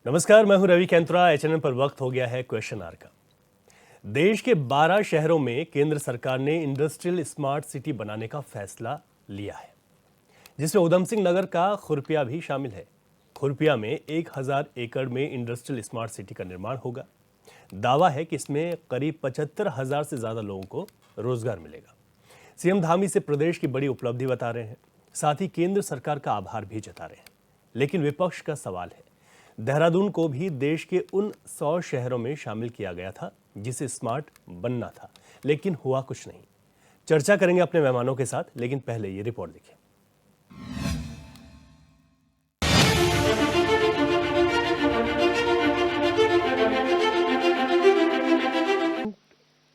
नमस्कार, मैं हूं रवि कैंतरा। एचएनएन पर वक्त हो गया है क्वेश्चन आवर का। देश के 12 शहरों में केंद्र सरकार ने इंडस्ट्रियल स्मार्ट सिटी बनाने का फैसला लिया है, जिसमें उधम सिंह नगर का खुरपिया भी शामिल है। खुरपिया में 1000 एकड़ में इंडस्ट्रियल स्मार्ट सिटी का निर्माण होगा। दावा है कि इसमें करीब 75,000 से ज्यादा लोगों को रोजगार मिलेगा। सीएम धाम इसे प्रदेश की बड़ी उपलब्धि बता रहे हैं, साथ ही केंद्र सरकार का आभार भी जता रहे हैं। लेकिन विपक्ष का सवाल है, देहरादून को भी देश के उन 100 शहरों में शामिल किया गया था जिसे स्मार्ट बनना था, लेकिन हुआ कुछ नहीं। चर्चा करेंगे अपने मेहमानों के साथ, लेकिन पहले ये रिपोर्ट देखिए।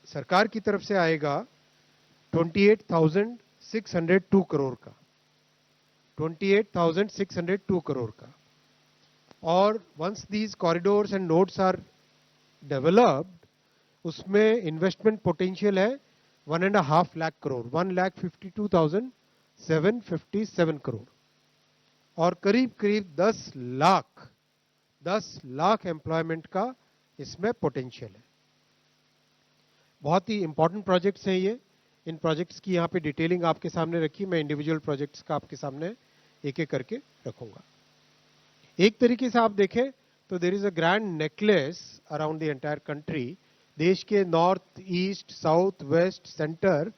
सरकार की तरफ से आएगा 28,602 करोड़ का, 28,602 करोड़ का। और once these corridors and nodes are developed, उसमें इन्वेस्टमेंट पोटेंशियल है 1.5 लाख करोड़, 1,52,757 करोड़। और करीब करीब 10 लाख एम्प्लॉयमेंट का इसमें पोटेंशियल है। बहुत ही इंपॉर्टेंट प्रोजेक्ट्स हैं ये। इन प्रोजेक्ट्स की यहाँ पे डिटेलिंग आपके सामने रखी, मैं इंडिविजुअल प्रोजेक्ट्स का आपके सामने एक एक करके रखूंगा। एक तरीके से आप देखें तो there is a grand necklace around the entire country. देश के north, east, south, west, center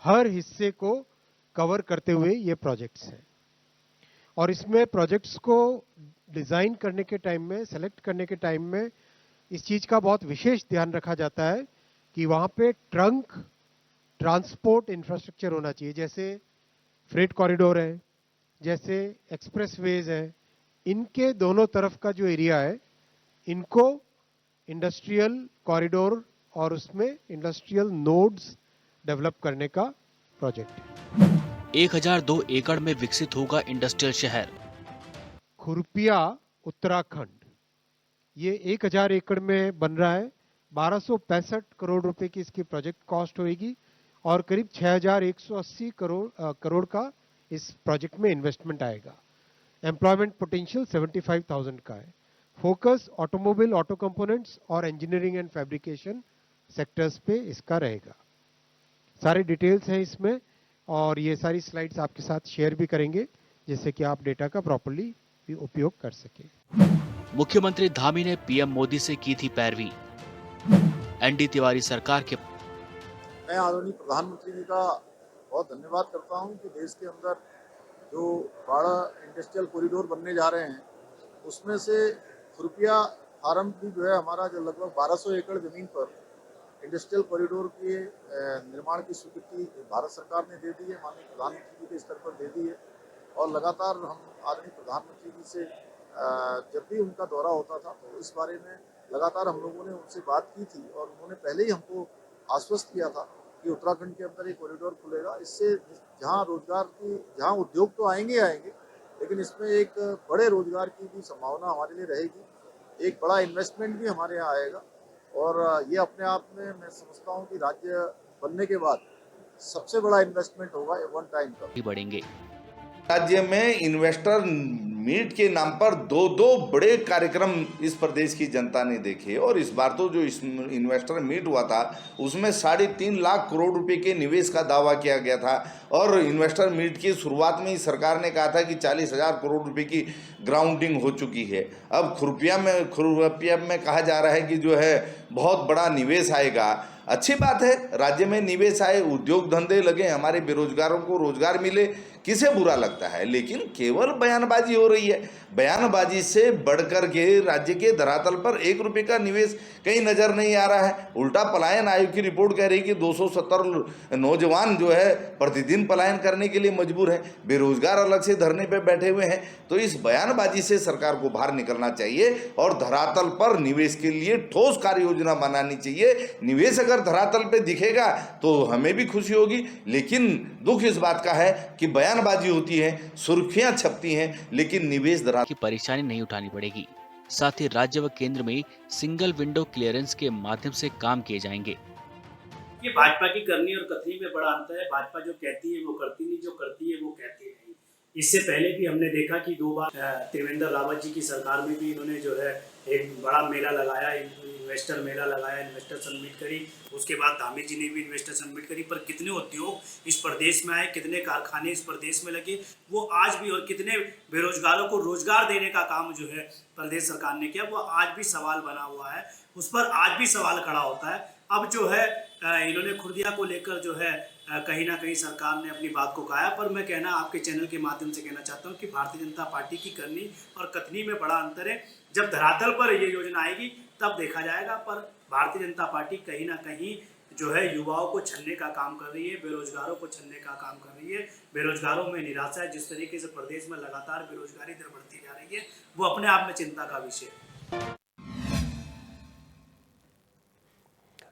हर हिस्से को कवर करते हुए ये प्रोजेक्ट्स हैं। और इसमें प्रोजेक्ट्स को डिजाइन करने के टाइम में, सेलेक्ट करने के टाइम में इस चीज का बहुत विशेष ध्यान रखा जाता है कि वहां पे ट्रंक ट्रांसपोर्ट इंफ्रास्ट्रक्चर होना चाहिए। जैसे फ्रेट कॉरिडोर है, जैसे एक्सप्रेसवेज है, इनके दोनों तरफ का जो एरिया है, इनको इंडस्ट्रियल कॉरिडोर और उसमें इंडस्ट्रियल नोड्स डेवलप करने का प्रोजेक्ट है। 1002 एकड़ में विकसित होगा इंडस्ट्रियल शहर। खुरपिया उत्तराखंड, ये 1000 एकड़ में बन रहा है। 1265 करोड़ रुपए की इसकी प्रोजेक्ट कॉस्ट होगी और करीब 6180 करोड़ का इस प्रोजेक्ट में इन्वेस्टमेंट आएगा। एम्प्लॉयमेंट पोटेंशियल 75,000 का है। फोकस ऑटोमोबाइल, ऑटो कंपोनेंट्स और इंजीनियरिंग एंड फैब्रिकेशन सेक्टर्स पे इसका रहेगा। सारे डिटेल्स हैं इसमें और ये सारी स्लाइड्स आपके साथ शेयर भी करेंगे, जिससे कि आप डेटा का प्रॉपर्ली भी उपयोग कर सके। मुख्यमंत्री धामी ने पीएम मोदी से की थी पैरवी। एनडी तिवारी सरकार के मैं आदरणीय प्रधानमंत्री जी का बहुत धन्यवाद करता हूं कि देश के अंदर जो बड़ा इंडस्ट्रियल कॉरिडोर बनने जा रहे हैं, उसमें से खुरपिया फार्म भी जो है हमारा, जो लगभग 1200 एकड़ जमीन पर इंडस्ट्रियल कॉरिडोर के निर्माण की स्वीकृति भारत सरकार ने दे दी है, माननीय प्रधानमंत्री जी के स्तर पर दे दी है। और लगातार हम आदरणीय प्रधानमंत्री जी से जब भी उनका दौरा होता था तो इस बारे में लगातार हम लोगों ने उनसे बात की थी और उन्होंने पहले ही हमको आश्वस्त किया था कि उत्तराखंड के अंदर एक कॉरिडोर खुलेगा। इससे जहां रोजगार की, जहां उद्योग तो आएंगे, लेकिन इसमें एक बड़े रोजगार की भी संभावना हमारे लिए रहेगी। एक बड़ा इन्वेस्टमेंट भी हमारे यहाँ आएगा और ये अपने आप में मैं समझता हूँ कि राज्य बनने के बाद सबसे बड़ा इन्वेस्टमेंट होगा वन टाइम का। बढ़ेंगे। राज्य में इन्वेस्टर मीट के नाम पर दो बड़े कार्यक्रम इस प्रदेश की जनता ने देखे और इस बार तो जो इन्वेस्टर मीट हुआ था उसमें 3.5 लाख करोड़ रुपए के निवेश का दावा किया गया था। और इन्वेस्टर मीट की शुरुआत में ही सरकार ने कहा था कि 40,000 करोड़ रुपए की ग्राउंडिंग हो चुकी है। अब खुरपिया में कहा जा रहा है कि जो है बहुत बड़ा निवेश आएगा। अच्छी बात है, राज्य में निवेश आए, उद्योग धंधे लगे, हमारे बेरोजगारों को रोजगार मिले, किसे बुरा लगता है। लेकिन केवल बयानबाजी हो रही है। बयानबाजी से बढ़कर के राज्य के धरातल पर 1 रुपये का निवेश कहीं नजर नहीं आ रहा है। उल्टा पलायन आयोग की रिपोर्ट कह रही है कि 270 नौजवान जो है प्रतिदिन पलायन करने के लिए मजबूर हैं, बेरोजगार अलग से धरने पे बैठे हुए हैं। तो इस बयानबाजी से सरकार को बाहर निकलना चाहिए और धरातल पर निवेश के लिए ठोस कार्य योजना बनानी चाहिए। निवेश अगर धरातल पे दिखेगा तो हमें भी खुशी होगी, लेकिन दुख इस बात का है कि बयानबाजी होती है, सुर्खियां छपती हैं, लेकिन निवेश धरातल की परेशानी नहीं उठानी पड़ेगी। साथ ही राज्य व केंद्र में सिंगल विंडो क्लियरेंस के माध्यम से काम किए जाएंगे। ये भाजपा की करनी और कथनी में बड़ा अंतर है। भाजपा जो कहती है वो करती नहीं, जो करती है वो कहती नहीं। इससे पहले भी हमने देखा कि 2 बार त्रिवेंद्र रावत जी की सरकार में भी इन्होंने जो है एक बड़ा मेला लगाया, इन्वेस्टर मेला लगाया, इन्वेस्टर समिट करी। उसके बाद धामी जी ने भी इन्वेस्टर समिट करी। पर कितने उद्योग इस प्रदेश में आए, कितने कारखाने इस प्रदेश में लगे, वो आज भी, और कितने बेरोजगारों को रोजगार देने का काम जो है प्रदेश सरकार ने किया, वो आज भी सवाल बना हुआ है। उस पर आज भी सवाल खड़ा होता है। अब जो है इन्होंने खुर्दिया को लेकर जो है कहीं ना कहीं सरकार ने अपनी बात को कहा। पर मैं कहना आपके चैनल के माध्यम से कहना चाहता हूं कि भारतीय जनता पार्टी की करनी और कथनी में बड़ा अंतर है। जब धरातल पर ये योजना आएगी तब देखा जाएगा। पर भारतीय जनता पार्टी कहीं ना कहीं जो है युवाओं को छलने का काम कर रही है, बेरोजगारों को छलने का काम कर रही है। बेरोजगारों में निराशा है। जिस तरीके से प्रदेश में लगातार बेरोजगारी दर बढ़ती जा रही है, वो अपने आप में चिंता का विषय है।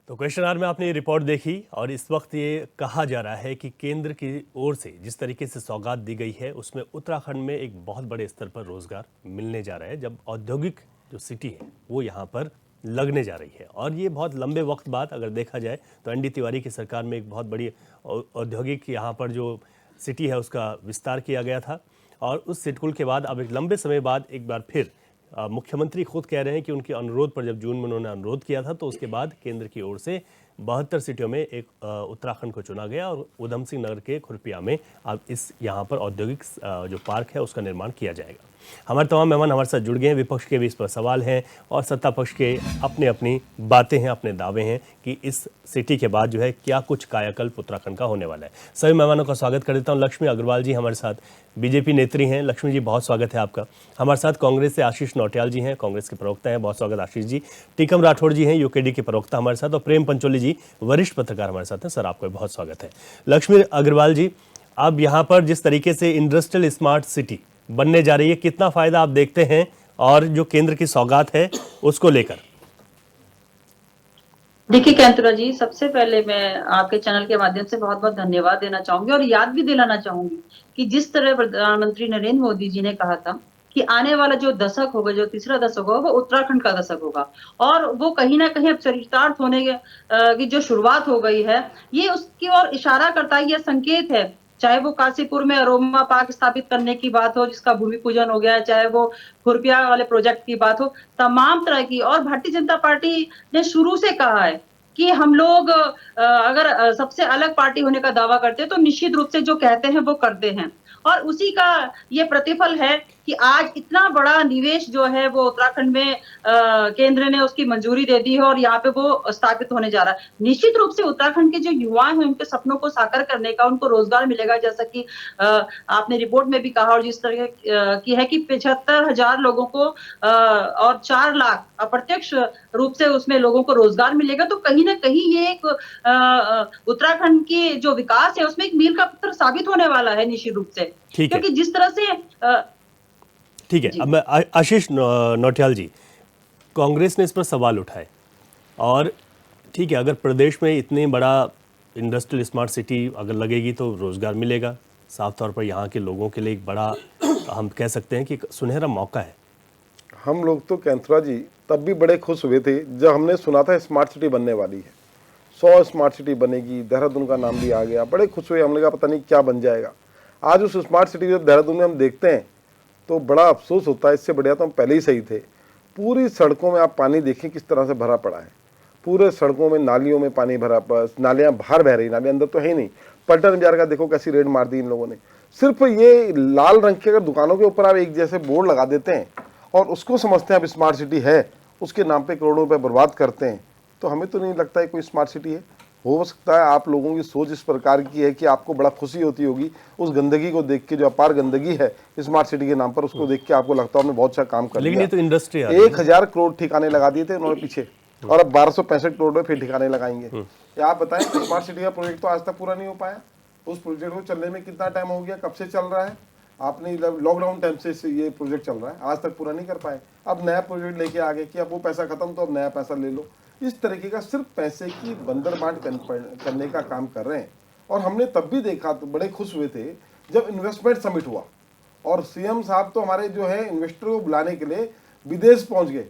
तो क्वेश्चन आवर में आपने ये रिपोर्ट देखी और इस वक्त ये कहा जा रहा है कि केंद्र की ओर से जिस तरीके से सौगात दी गई है उसमें उत्तराखंड में एक बहुत बड़े स्तर पर रोजगार मिलने जा रहा है, जब औद्योगिक जो सिटी है वो यहाँ पर लगने जा रही है। और ये बहुत लंबे वक्त बाद अगर देखा जाए तो एनडी तिवारी की सरकार में एक बहुत बड़ी औद्योगिक यहाँ पर जो सिटी है उसका विस्तार किया गया था। और उस सिटकुल के बाद अब एक लंबे समय बाद एक बार फिर मुख्यमंत्री खुद कह रहे हैं कि उनके अनुरोध पर, जब जून में उन्होंने अनुरोध किया था तो उसके बाद केंद्र की ओर से 72 सीटों में एक उत्तराखंड को चुना गया और उधम सिंह नगर के खुरपिया में अब इस यहाँ पर औद्योगिक जो पार्क है उसका निर्माण किया जाएगा। हमारे तमाम मेहमान हमारे साथ जुड़ गए हैं। विपक्ष के भी इस पर सवाल हैं और सत्ता पक्ष के अपनी अपनी बातें हैं, अपने दावे हैं कि इस सिटी के बाद जो है क्या कुछ कायाकल्प उत्तराखंड का होने वाला है। सभी मेहमानों का स्वागत कर देता हूँ। लक्ष्मी अग्रवाल जी हमारे साथ, बीजेपी नेत्री हैं। लक्ष्मी जी बहुत स्वागत है आपका। हमारे साथ कांग्रेस से आशीष नौटियाल जी हैं, कांग्रेस के प्रवक्ता हैं, बहुत स्वागत आशीष जी। टीकम राठौड़ जी हैं, यूकेडी के प्रवक्ता हमारे साथ, और प्रेम पंचोली जी वरिष्ठ पत्रकार हमारे साथ हैं। सर आपका बहुत स्वागत है। लक्ष्मी अग्रवाल जी, अब यहाँ पर जिस तरीके से इंडस्ट्रियल स्मार्ट सिटी बनने जा रही है, कितना फायदा आप देखते हैं और जो केंद्र की सौगात है उसको लेकर? देखिए कैंतुरा जी, सबसे पहले मैं आपके चैनल के माध्यम से बहुत बहुत धन्यवाद देना चाहूंगी और याद भी दिलाना चाहूंगी कि जिस तरह प्रधानमंत्री नरेंद्र मोदी जी ने कहा था कि आने वाला जो दशक होगा, जो तीसरा दशक होगा, वो उत्तराखंड का दशक होगा, और वो कहीं ना कहीं अब चरितार्थ होने की जो शुरुआत हो गई है, ये उसकी ओर इशारा करता है, ये संकेत है। चाहे वो काशीपुर में अरोमा पार्क स्थापित करने की बात हो जिसका भूमि पूजन हो गया है, चाहे वो खुरपिया वाले प्रोजेक्ट की बात हो, तमाम तरह की। और भारतीय जनता पार्टी ने शुरू से कहा है कि हम लोग अगर सबसे अलग पार्टी होने का दावा करते हैं तो निश्चित रूप से जो कहते हैं वो करते हैं, और उसी का ये प्रतिफल है कि आज इतना बड़ा निवेश जो है वो उत्तराखंड में केंद्र ने उसकी मंजूरी दे दी है और यहाँ पे वो स्थापित होने जा रहा है। निश्चित रूप से उत्तराखंड के जो युवा हैं उनके सपनों को साकार करने का, उनको रोजगार मिलेगा, जैसा कि आपने रिपोर्ट में भी कहा, और जिस तरह की है कि 75,000 लोगों को और 4 लाख अप्रत्यक्ष रूप से उसमें लोगों को रोजगार मिलेगा। तो कहीं ना कहीं ये एक उत्तराखंड की जो विकास है उसमें एक मील का पत्थर साबित होने वाला है निश्चित रूप से, क्योंकि जिस तरह से ठीक है। अब मैं आशीष नौटियाल जी, कांग्रेस ने इस पर सवाल उठाए और ठीक है, अगर प्रदेश में इतनी बड़ा इंडस्ट्रियल स्मार्ट सिटी अगर लगेगी तो रोजगार मिलेगा, साफ तौर पर यहाँ के लोगों के लिए एक बड़ा, हम कह सकते हैं कि सुनहरा मौका है। हम लोग तो कैंथुरा जी तब भी बड़े खुश हुए थे जब हमने सुना था स्मार्ट सिटी बनने वाली है, 100 स्मार्ट सिटी बनेगी, देहरादून का नाम भी आ गया, बड़े खुश हुए। हमने कहा पता नहीं क्या बन जाएगा। आज उस स्मार्ट सिटी जब देहरादून में हम देखते हैं तो बड़ा अफसोस होता है। इससे बढ़िया तो हम पहले ही सही थे। पूरी सड़कों में आप पानी देखें किस तरह से भरा पड़ा है, पूरे सड़कों में नालियों में पानी भरा, नालियाँ बाहर बह रही, नालियाँ अंदर तो है ही नहीं। पलटन बाजार का देखो कैसी रेड मार दी इन लोगों ने। सिर्फ ये लाल रंग के अगर दुकानों के ऊपर आप एक जैसे बोर्ड लगा देते हैं और उसको समझते हैं अब स्मार्ट सिटी है, उसके नाम पे करोड़ों रुपए बर्बाद करते हैं, तो हमें तो नहीं लगता है कोई स्मार्ट सिटी है। हो सकता है आप लोगों की सोच इस प्रकार की है कि आपको बड़ा खुशी होती होगी उस गंदगी को देख के, जो अपार गंदगी है स्मार्ट सिटी के नाम पर, उसको देख के आपको लगता है हमने बहुत अच्छा काम कर लिया। लेकिन ये तो इंडस्ट्री है। 1000 करोड़ ठिकाने लगा दिए थे उन्होंने पीछे, और अब 1265 करोड़ में फिर ठिकाने लगाएंगे। या आप बताएं, स्मार्ट सिटी का प्रोजेक्ट तो आज तक पूरा नहीं हो पाया। उस प्रोजेक्ट को चलने में कितना टाइम हो गया, कब से चल रहा है? आपने लॉकडाउन टाइम से ये प्रोजेक्ट चल रहा है, आज तक पूरा नहीं कर पाए। अब नया प्रोजेक्ट लेके आ गए कि अब वो पैसा खत्म तो अब नया पैसा ले लो। इस तरीके का सिर्फ पैसे की बंदर बांट करने का काम कर रहे हैं। और हमने तब भी देखा तो बड़े खुश हुए थे जब इन्वेस्टमेंट समिट हुआ और सीएम साहब तो हमारे जो है इन्वेस्टर को बुलाने के लिए विदेश पहुंच गए।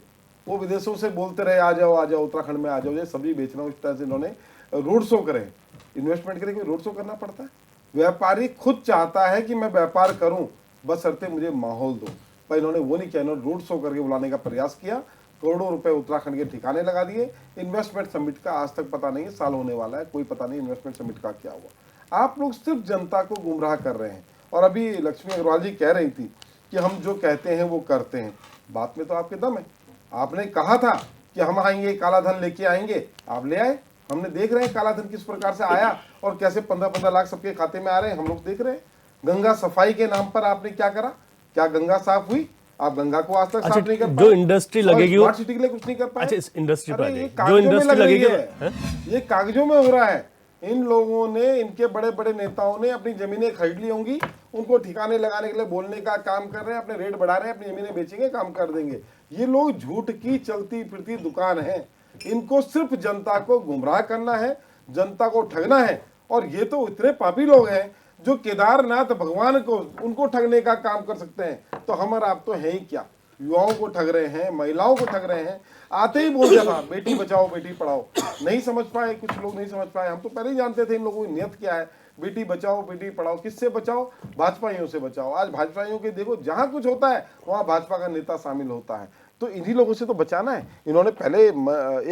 वो विदेशों से बोलते रहे आ जाओ उत्तराखंड में आ जाओ, ये सब्जी बेच रहा हूँ, इस तरह से इन्होंने रोड शो करे। इन्वेस्टमेंट के लिए कोई रोड शो करना पड़ता है? व्यापारी खुद चाहता है कि मैं व्यापार करूं, बशर्ते मुझे माहौल दो। पर इन्होंने वो नहीं किया, इन्होंने रोड शो करके बुलाने का प्रयास किया, करोड़ों रुपए उत्तराखंड के ठिकाने लगा दिए। इन्वेस्टमेंट समिट का आज तक पता नहीं है, साल होने वाला है, कोई पता नहीं इन्वेस्टमेंट समिट का क्या हुआ। आप लोग सिर्फ जनता को गुमराह कर रहे हैं। और अभी लक्ष्मी अग्रवाल जी कह रही थी कि हम जो कहते हैं वो करते हैं, बात में तो आपके दम है। आपने कहा था कि हम आएंगे, काला धन लेके आएंगे, आप ले आए। हमने देख रहे हैं काला धन किस प्रकार से आया और कैसे 15-15 लाख सबके खाते में आ रहे हैं, हम लोग देख रहे हैं। गंगा सफाई के नाम पर आपने क्या करा? क्या गंगा साफ हुई? आप गंगा को आज तक साफ नहीं कर पाए। जो इंडस्ट्री लगेगी वो स्मार्ट सिटी के लिए कुछ नहीं कर पाए। अच्छा, इस इंडस्ट्री पर अरे ये जो कागजों में इंडस्ट्री लग रही लगेगी है, ये कागजों में हो रहा है। इन लोगों ने, इनके बड़े बड़े नेताओं ने अपनी जमीनें खरीद ली होंगी, उनको ठिकाने लगाने के लिए बोलने का काम कर रहे हैं, अपने रेट बढ़ा रहे हैं, अपनी जमीनें बेचेंगे, काम कर देंगे। ये लोग झूठ की चलती फिरती दुकान है। इनको सिर्फ जनता को गुमराह करना है, जनता को ठगना है। और ये तो इतने पापी लोग हैं जो केदारनाथ भगवान को, उनको ठगने का काम कर सकते हैं। तो हम और आप तो हैं ही क्या? युवाओं को ठग रहे हैं, महिलाओं को ठग रहे हैं। आते ही बोल दिया था बेटी बचाओ बेटी पढ़ाओ, नहीं समझ पाए, कुछ लोग नहीं समझ पाए। हम तो पहले ही जानते थे इन लोगों की नियत क्या है। बेटी बचाओ बेटी पढ़ाओ, किससे बचाओ? भाजपाइयों से बचाओ। आज भाजपाइयों के देखो जहां कुछ होता है वहां भाजपा का नेता शामिल होता है। तो इन्हीं लोगों से तो बचाना है। इन्होंने पहले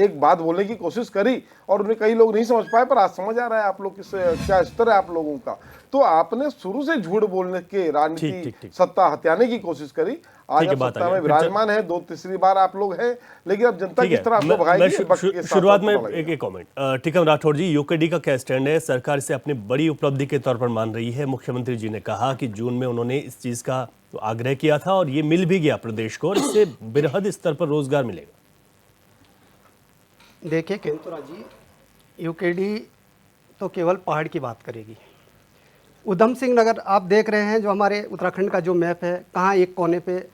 एक बात बोलने की कोशिश करी और उन्हें कई लोग नहीं समझ पाए, पर आज समझ आ रहा है आप लोग किस क्या स्तर है आप लोगों का। तो आपने शुरू से झूठ बोलने के राजनीति सत्ता हत्याने की कोशिश करी। आज आप सत्ता में विराजमान है, 2-3 बार आप लोग हैं, लेकिन अब जनता किस तरह आपको भगाएगी? शुरुआत में एक कमेंट, टीकम राठौड़ जी, यूकेडी का क्या स्टैंड है? सरकार इसे अपनी बड़ी उपलब्धि के तौर पर मान रही है। मुख्यमंत्री जी ने कहा कि जून में उन्होंने इस चीज का आग्रह किया था और ये मिल भी गया प्रदेश को, और इससे बृहद स्तर पर रोजगार मिलेगा। देखिए केंतुरा जी, यूकेडी तो केवल पहाड़ की बात करेगी। उधम सिंह नगर आप देख रहे हैं, जो हमारे उत्तराखंड का जो मैप है, कहाँ एक कोने पे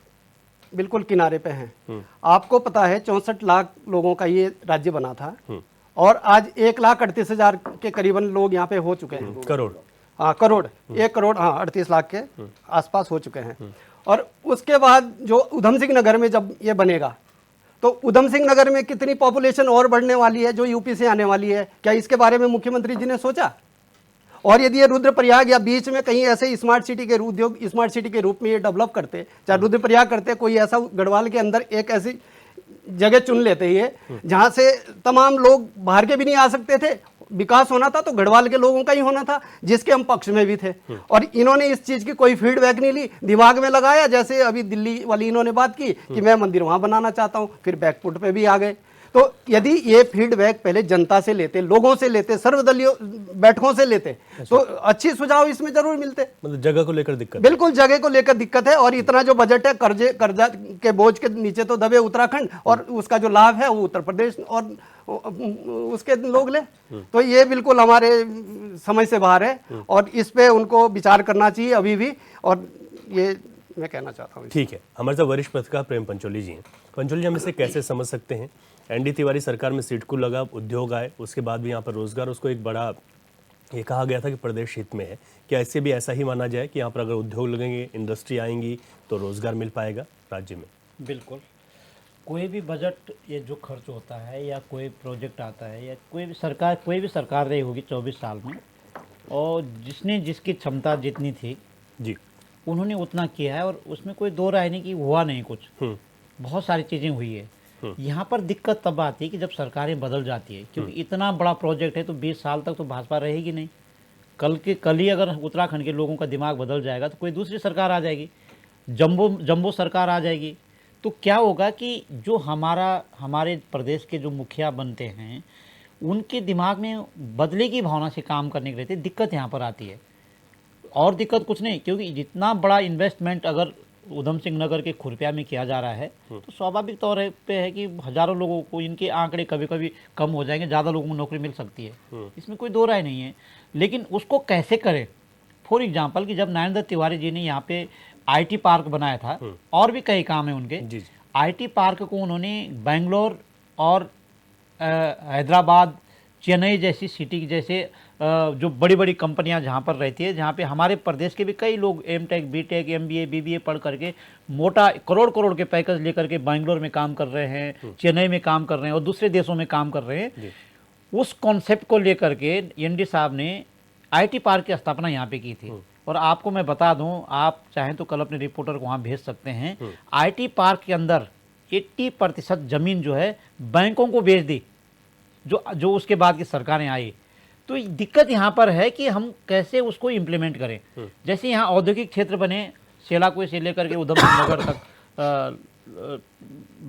बिल्कुल किनारे पे हैं। आपको पता है 64 लाख लोगों का ये राज्य बना था और आज 1,38,000 के करीबन लोग यहाँ पे हो चुके हैं। करोड़, हाँ करोड़, 1 करोड़, हाँ 38 लाख के आसपास हो चुके हैं। और उसके बाद जो उधम सिंह नगर में जब ये बनेगा तो उधम सिंह नगर में कितनी पॉपुलेशन और बढ़ने वाली है जो यूपी से आने वाली है, क्या इसके बारे में मुख्यमंत्री जी ने सोचा? और यदि ये रुद्रप्रयाग या बीच में कहीं ऐसे स्मार्ट सिटी के उद्योग स्मार्ट सिटी के रूप में ये डेवलप करते, चाहे रुद्रप्रयाग करते, कोई ऐसा गढ़वाल के अंदर एक ऐसी जगह चुन लेते ये जहां से तमाम लोग बाहर के भी नहीं आ सकते थे, विकास होना था तो गढ़वाल के लोगों का ही होना था, जिसके हम पक्ष में भी थे। और इन्होंने इस चीज की कोई फीडबैक नहीं ली, दिमाग में लगाया। जैसे अभी दिल्ली वाली इन्होंने बात की कि मैं मंदिर वहां बनाना चाहता हूं, फिर बैकफुट पे भी आ गए। तो यदि ये फीडबैक पहले जनता से लेते, लोगों से लेते, सर्वदलीय बैठकों से लेते, तो अच्छी सुझाव इसमें जरूर मिलते। मतलब जगह को लेकर दिक्कत, बिल्कुल जगह को लेकर दिक्कत है। और इतना जो बजट है, कर्जा के बोझ के नीचे तो दबे उत्तराखंड, और उसका जो लाभ है वो उत्तर प्रदेश और उसके लोग ले। तो ये बिल्कुल हमारे समझ से बाहर है और इस पे उनको विचार करना चाहिए अभी भी। और ये मैं कहना चाहता हूँ। ठीक है, हमारे साथ वरिष्ठ पत्रकार प्रेम पंचोली जी हैं। पंचोली जी, हम इसे कैसे समझ सकते हैं? एनडी तिवारी सरकार में सिडको लगा, उद्योग आए, उसके बाद भी यहाँ पर रोजगार, उसको एक बड़ा ये कहा गया था कि प्रदेश हित में है। क्या ऐसे भी ऐसा ही माना जाए कि यहाँ पर अगर उद्योग लगेंगे, इंडस्ट्री आएंगी तो रोजगार मिल पाएगा राज्य में? बिल्कुल। कोई भी बजट, ये जो खर्च होता है या कोई प्रोजेक्ट आता है या कोई भी सरकार रही होगी 24 साल में, और जिसने जिसकी क्षमता जितनी थी जी, उन्होंने उतना किया है और उसमें कोई दो राय नहीं कि हुआ नहीं कुछ। बहुत सारी चीज़ें हुई है। यहाँ पर दिक्कत तब आती है कि जब सरकारें बदल जाती है, क्योंकि इतना बड़ा प्रोजेक्ट है तो 20 साल तक तो भाजपा रहेगी नहीं। कल ही अगर उत्तराखंड के लोगों का दिमाग बदल जाएगा तो कोई दूसरी सरकार आ जाएगी, जंबो सरकार आ जाएगी। तो क्या होगा कि जो हमारे प्रदेश के जो मुखिया बनते हैं उनके दिमाग में बदले की भावना से काम करने की रहती है। दिक्कत यहाँ पर आती है, और दिक्कत कुछ नहीं, क्योंकि जितना बड़ा इन्वेस्टमेंट अगर उधम सिंह नगर के खुरपिया में किया जा रहा है तो स्वाभाविक तौर पे है कि हजारों लोगों को, इनके आंकड़े कभी कभी कम हो जाएंगे, ज़्यादा लोगों को नौकरी मिल सकती है, इसमें कोई दो राय नहीं है। लेकिन उसको कैसे करें? फॉर एग्जांपल कि जब नरेंद्र तिवारी जी ने यहाँ पे आईटी पार्क बनाया था, और भी कई काम है उनके, आईटी पार्क को उन्होंने बेंगलोर और हैदराबाद, चेन्नई जैसी सिटी जैसे जो बड़ी बड़ी कंपनियां जहां पर रहती है, जहां पे हमारे प्रदेश के भी कई लोग एमटेक, बीटेक, एमबीए, बीबीए पढ़ करके मोटा करोड़ के पैकेज लेकर के बेंगलोर में काम कर रहे हैं, चेन्नई में काम कर रहे हैं और दूसरे देशों में काम कर रहे हैं। उस कॉन्सेप्ट को लेकर के एनडी साहब ने आईटी पार्क की स्थापना यहाँ पे की थी। और आपको मैं बता दूं, आप चाहें तो कल अपने रिपोर्टर को वहाँ भेज सकते हैं। IT पार्क के अंदर 80% जमीन जो है बैंकों को बेच दी, जो उसके बाद की सरकारें आई। तो दिक्कत यहाँ पर है कि हम कैसे उसको इम्प्लीमेंट करें। जैसे यहाँ औद्योगिक क्षेत्र बने, सेलाकुई से लेकर के उधम सिंह नगर तक,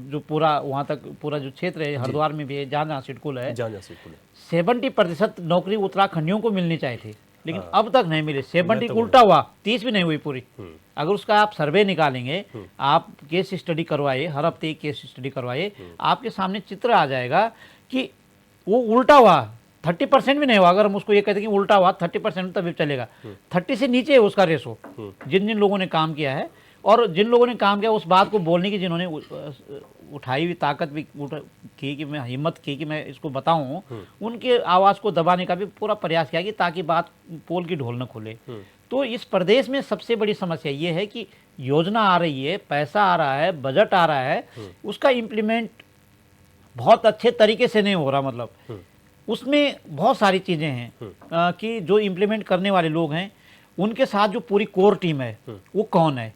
जो पूरा वहाँ तक पूरा जो क्षेत्र है, हरिद्वार में भी है, जहाँ सिडकुल है, 70% नौकरी उत्तराखंडियों को मिलनी चाहिए थी, लेकिन अब तक नहीं मिली। 70 उल्टा हुआ, 30 भी नहीं हुई पूरी। अगर उसका आप सर्वे निकालेंगे, आप केस स्टडी करवाइए, हर हफ्ते एक केस स्टडी करवाइए, आपके सामने चित्र आ जाएगा कि वो उल्टा हुआ। 30% भी नहीं हुआ। अगर हम उसको ये कहते हैं कि उल्टा हुआ 30% तभी चलेगा। 30 से नीचे है उसका रेशो, जिन जिन लोगों ने काम किया है। और जिन लोगों ने काम किया, उस बात को बोलने की जिन्होंने उठाई हुई ताकत भी की, कि मैं हिम्मत की कि मैं इसको बताऊं, उनके आवाज़ को दबाने का भी पूरा प्रयास किया कि ताकि बात पोल की ढोल न खुले। तो इस प्रदेश में सबसे बड़ी समस्या ये है कि योजना आ रही है, पैसा आ रहा है, बजट आ रहा है, उसका इम्प्लीमेंट बहुत अच्छे तरीके से नहीं हो रहा। मतलब उसमें बहुत सारी चीज़ें हैं कि जो इम्प्लीमेंट करने वाले लोग हैं, उनके साथ जो पूरी कोर टीम है वो कौन है,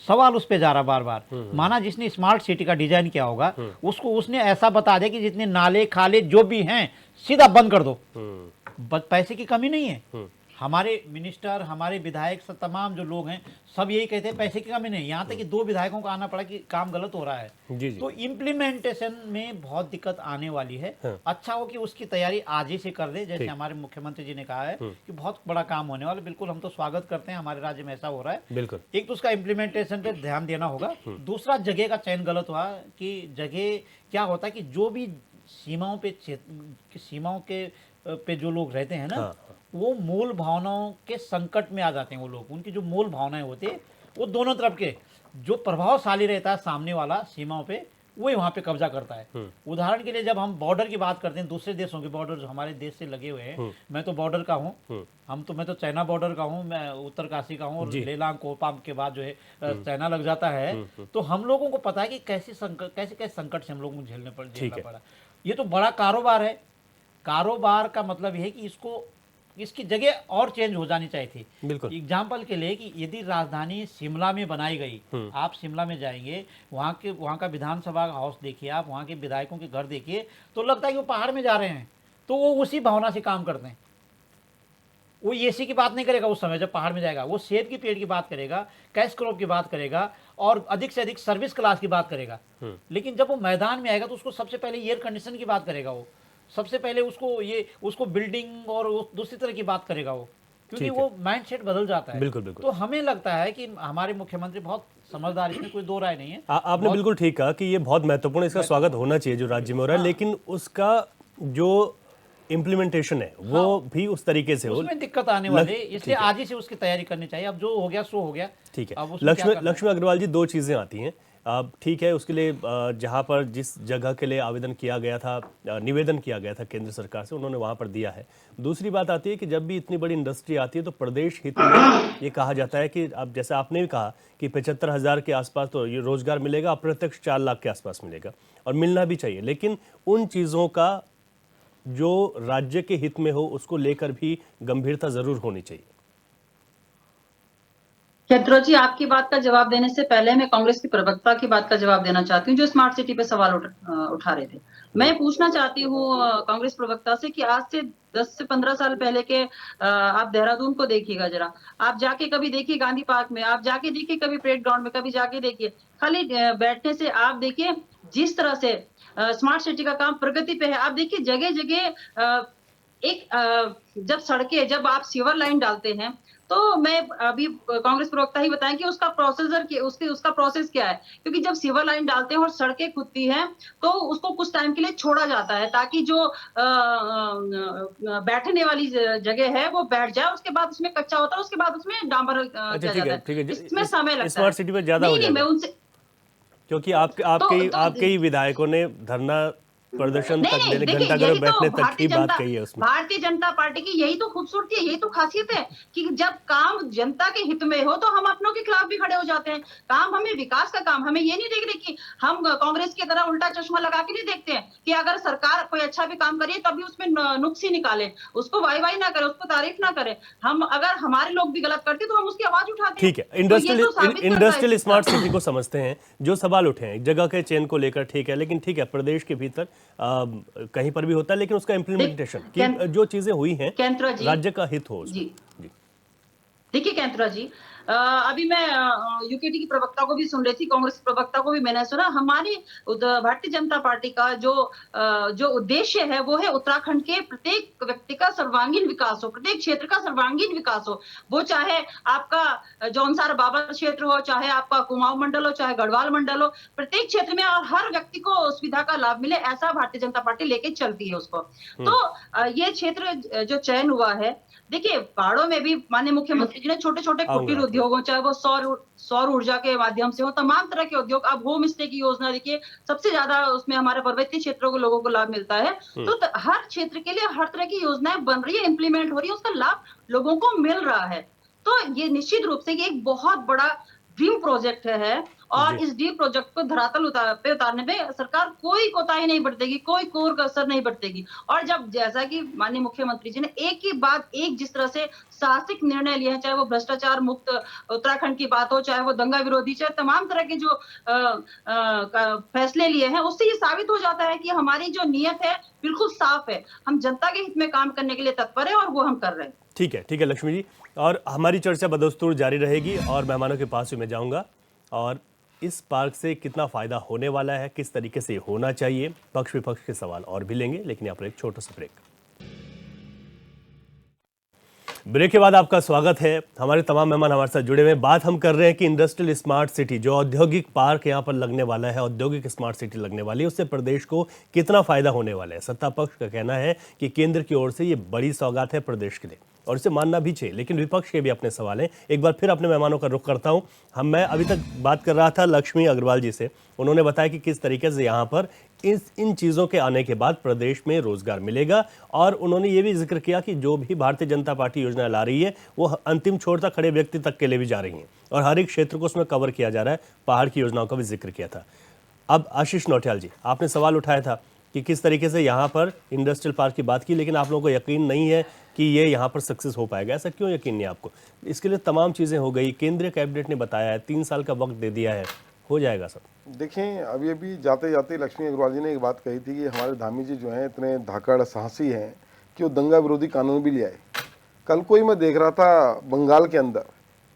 सवाल उस पे जा रहा बार बार। माना जिसने स्मार्ट सिटी का डिजाइन किया होगा, उसने ऐसा बता दिया कि जितने नाले खाले जो भी हैं सीधा बंद कर दो। पैसे की कमी नहीं है। हमारे मिनिस्टर, हमारे विधायक, सब तमाम जो लोग हैं, सब यही कहते हैं पैसे की कमी नहीं। यहाँ तक कि 2 विधायकों को आना पड़ा कि काम गलत हो रहा है। जी। तो इम्प्लीमेंटेशन में बहुत दिक्कत आने वाली है। अच्छा हो कि उसकी तैयारी आज ही से कर दे, जैसे हमारे मुख्यमंत्री जी ने कहा है कि बहुत बड़ा काम होने वाला। बिल्कुल, हम तो स्वागत करते हैं, हमारे राज्य में ऐसा हो रहा है। बिल्कुल। एक तो उसका इम्प्लीमेंटेशन पे ध्यान देना होगा। दूसरा, जगह का चयन गलत हुआ कि जगह क्या होता है कि जो भी सीमाओं पे जो लोग रहते हैं ना, वो मूल भावनाओं के संकट में आ जाते हैं। वो लोग, उनकी जो मूल भावनाएं होती है, वो दोनों तरफ के जो प्रभावशाली रहता है सामने वाला सीमाओं पे, वही वहाँ पे कब्जा करता है। उदाहरण के लिए जब हम बॉर्डर की बात करते हैं, दूसरे देशों के बॉर्डर जो हमारे देश से लगे हुए हैं, मैं तो बॉर्डर का हूँ, मैं तो चाइना बॉर्डर का हूँ, मैं उत्तरकाशी का हूँ, और लेलांग कोपाम के बाद जो है चाइना लग जाता है। तो हम लोगों को पता है कि कैसे संकट से हम लोगों को झेलना पड़ा। ये तो बड़ा कारोबार है। कारोबार का मतलब ये है कि इसकी जगह और चेंज हो जानी चाहिए थी। बिल्कुल। एग्जाम्पल के लिए कि यदि राजधानी शिमला में बनाई गई, आप शिमला में जाएंगे, वहाँ का विधानसभा हाउस देखिए, आप वहाँ के विधायकों के घर देखिए, तो लगता है कि वो पहाड़ में जा रहे हैं। तो वो उसी भावना से काम करते हैं। वो एसी की बात नहीं करेगा उस समय जब पहाड़ में जाएगा, वो सेब की पेड़ की बात करेगा, कैश क्रॉप की बात करेगा, और अधिक से अधिक सर्विस क्लास की बात करेगा। लेकिन जब वो मैदान में आएगा तो उसको सबसे पहले एयर कंडीशन की बात करेगा, वो सबसे पहले उसको बिल्डिंग और दूसरी तरह की बात करेगा वो, क्योंकि वो माइंडसेट बदल जाता है। बिल्कुल बिल्कुल। तो हमें लगता है कि हमारे मुख्यमंत्री बहुत समझदार, इसमें कोई दो राय नहीं है। आपने बिल्कुल ठीक कहा कि ये बहुत महत्वपूर्ण, इसका स्वागत होना चाहिए जो राज्य में हो रहा है, लेकिन उसका जो इम्प्लीमेंटेशन है वो भी उस तरीके से हो, उसमें दिक्कत आने वाली है। इसलिए आज ही से उसकी तैयारी करनी चाहिए। अब जो हो गया सो हो गया। ठीक है। लक्ष्मी अग्रवाल जी, 2 चीजें आती हैं। ठीक है, उसके लिए जहां पर जिस जगह के लिए आवेदन किया गया था, निवेदन किया गया था केंद्र सरकार से, उन्होंने वहां पर दिया है। दूसरी बात आती है कि जब भी इतनी बड़ी इंडस्ट्री आती है तो प्रदेश हित में ये कहा जाता है कि अब जैसे आपने भी कहा कि 75,000 के आसपास तो ये रोजगार मिलेगा, अप्रत्यक्ष 4 लाख के आसपास मिलेगा, और मिलना भी चाहिए। लेकिन उन चीज़ों का जो राज्य के हित में हो, उसको लेकर भी गंभीरता जरूर होनी चाहिए। क्षेत्रों जी, आपकी बात का जवाब देने से पहले मैं कांग्रेस की प्रवक्ता की बात का जवाब देना चाहती हूँ, जो स्मार्ट सिटी पे सवाल उठा रहे थे। मैं पूछना चाहती हूँ कांग्रेस प्रवक्ता से कि आज से 10 से 15 साल पहले के आप देहरादून को देखिएगा जरा, आप जाके कभी देखिए गांधी पार्क में, आप जाके देखिए कभी परेड ग्राउंड में, कभी जाके देखिए, खाली बैठने से आप देखिए जिस तरह से स्मार्ट सिटी का काम प्रगति पे है। आप देखिए जगह जगह जब सड़कें, जब आप सीवर लाइन डालते हैं, तो मैं अभी कांग्रेस प्रवक्ता ही बताएं कि उसका प्रोसेस क्या है, क्योंकि जब सीवर लाइन डालते हैं और सड़कें खुदती हैं तो उसको कुछ टाइम के लिए छोड़ा जाता है ताकि जो बैठने वाली जगह है वो बैठ जाए, उसके बाद उसमें कच्चा होता है, उसके बाद उसमें डांबर किया जाता है। इसमें समय लगता है। स्मार्ट सिटी में ज्यादा हो जाएगा, मैं उनसे, क्योंकि आपके ही विधायकों ने धरना प्रदर्शन नहीं तक नहीं, देने, देखिए घंटाघर यही में तो बैठने तक की बात कही है उसमें। भारतीय जनता पार्टी की यही तो खूबसूरती है, यही तो खासियत है कि जब काम जनता के हित में हो तो हम अपनों के खिलाफ भी खड़े हो जाते हैं। काम हमें विकास का काम, हमें ये नहीं देख रहे कि हम कांग्रेस की तरह उल्टा चश्मा लगा के नहीं देखते हैं कि अगर सरकार कोई अच्छा भी काम करिए तभी उसमें नुक्स ही निकाले, उसको वाई वाई ना करे, उसको तारीफ ना करे। हम अगर हमारे लोग भी गलत करते तो हम उसकी आवाज उठाते हैं। ठीक है, तो ये तो साबित करता है इंडस्ट्रियल इसका। स्मार्ट सिटी को समझते हैं। जो सवाल उठे हैं जगह के चयन को लेकर, ठीक है, लेकिन ठीक है प्रदेश के भीतर कहीं पर भी होता है, लेकिन उसका इम्प्लीमेंटेशन की जो चीजें हुई हैं कैंत्रा जी, राज्य का हित हो उसमें। जी देखिए कैंत्रा जी, अभी मैं यूकेटी की प्रवक्ता को भी सुन रही थी, कांग्रेस प्रवक्ता को भी मैंने सुना। हमारी भारतीय जनता पार्टी का जो उद्देश्य है वो है उत्तराखंड के प्रत्येक व्यक्ति का सर्वांगीण विकास हो, प्रत्येक क्षेत्र का सर्वांगीण विकास हो। वो चाहे आपका जौनसार बाबर क्षेत्र हो, चाहे आपका कुमाऊं मंडल हो, चाहे गढ़वाल मंडल हो, प्रत्येक क्षेत्र में और हर व्यक्ति को सुविधा का लाभ मिले, ऐसा भारतीय जनता पार्टी लेके चलती है उसको। तो ये क्षेत्र जो चयन हुआ है, देखिए पहाड़ों में भी माननीय मुख्यमंत्री जी ने छोटे छोटे कुटीर उद्योगों, चाहे वो सौर ऊर्जा के माध्यम से हो, तमाम तरह के उद्योग, अब होम स्टे की योजना देखिए सबसे ज्यादा उसमें हमारे पर्वतीय क्षेत्रों के लोगों को लाभ मिलता है। तो हर क्षेत्र के लिए हर तरह की योजनाएं बन रही है, इंप्लीमेंट हो रही है, उसका लाभ लोगों को मिल रहा है। तो ये निश्चित रूप से ये एक बहुत बड़ा ड्रीम प्रोजेक्ट है और इस ड्रीम प्रोजेक्ट को धरातल पे उतारने में सरकार कोई कोताही नहीं बरतेगी, कोई कोर कसर नहीं बरतेगी। और जब जैसा कि माननीय मुख्यमंत्री जी ने एक के बाद एक जिस तरह से साहसिक निर्णय लिए हैं, चाहे वो भ्रष्टाचार मुक्त उत्तराखंड की बात हो, चाहे वो दंगा विरोधी, चाहे तमाम तरह के जो फैसले लिए हैं, उससे ये साबित हो जाता है कि हमारी जो नीयत है बिल्कुल साफ है, हम जनता के हित में काम करने के लिए तत्पर है और वो हम कर रहे हैं। ठीक है लक्ष्मी जी, और हमारी चर्चा बदस्तूर जारी रहेगी और मेहमानों के पास भी मैं जाऊंगा और इस पार्क से कितना फायदा होने वाला है, किस तरीके से होना चाहिए, पक्ष विपक्ष के सवाल और भी लेंगे, लेकिन यहाँ पर एक छोटा सा ब्रेक के बाद आपका स्वागत है। हमारे तमाम मेहमान हमारे साथ जुड़े हुए हैं। बात हम कर रहे हैं कि इंडस्ट्रियल स्मार्ट सिटी, जो औद्योगिक पार्क यहाँ पर लगने वाला है, औद्योगिक स्मार्ट सिटी लगने वाली है, उससे प्रदेश को कितना फायदा होने वाला है। सत्ता पक्ष का कहना है कि केंद्र की ओर से ये बड़ी सौगात है प्रदेश के लिए और इसे मानना भी चाहिए, लेकिन विपक्ष के भी अपने सवाल हैं। एक बार फिर अपने मेहमानों का रुख करता हूं। मैं अभी तक बात कर रहा था लक्ष्मी अग्रवाल जी से, उन्होंने बताया कि किस तरीके से यहाँ पर इन चीज़ों के आने के बाद प्रदेश में रोजगार मिलेगा और उन्होंने ये भी जिक्र किया कि जो भी भारतीय जनता पार्टी योजना ला रही है वो अंतिम छोर तक खड़े व्यक्ति तक के लिए भी जा रही हैं और हर एक क्षेत्र को उसमें कवर किया जा रहा है। पहाड़ की योजनाओं का भी जिक्र किया था। अब आशीष नौटियाल जी, आपने सवाल उठाया था कि किस तरीके से यहाँ पर इंडस्ट्रियल पार्क की बात की, लेकिन आप लोगों को यकीन नहीं है कि ये यहाँ पर सक्सेस हो पाएगा। ऐसा क्यों यकीन नहीं आपको? इसके लिए तमाम चीज़ें हो गई, केंद्रीय कैबिनेट ने बताया है, 3 साल का वक्त दे दिया है, हो जाएगा सब। देखें, अभी जाते जाते लक्ष्मी अग्रवाल जी ने एक बात कही थी कि हमारे धामी जी जो हैं इतने धाकड़ साहसी हैं कि वो दंगा विरोधी कानून भी ले आए। कल कोई मैं देख रहा था बंगाल के अंदर,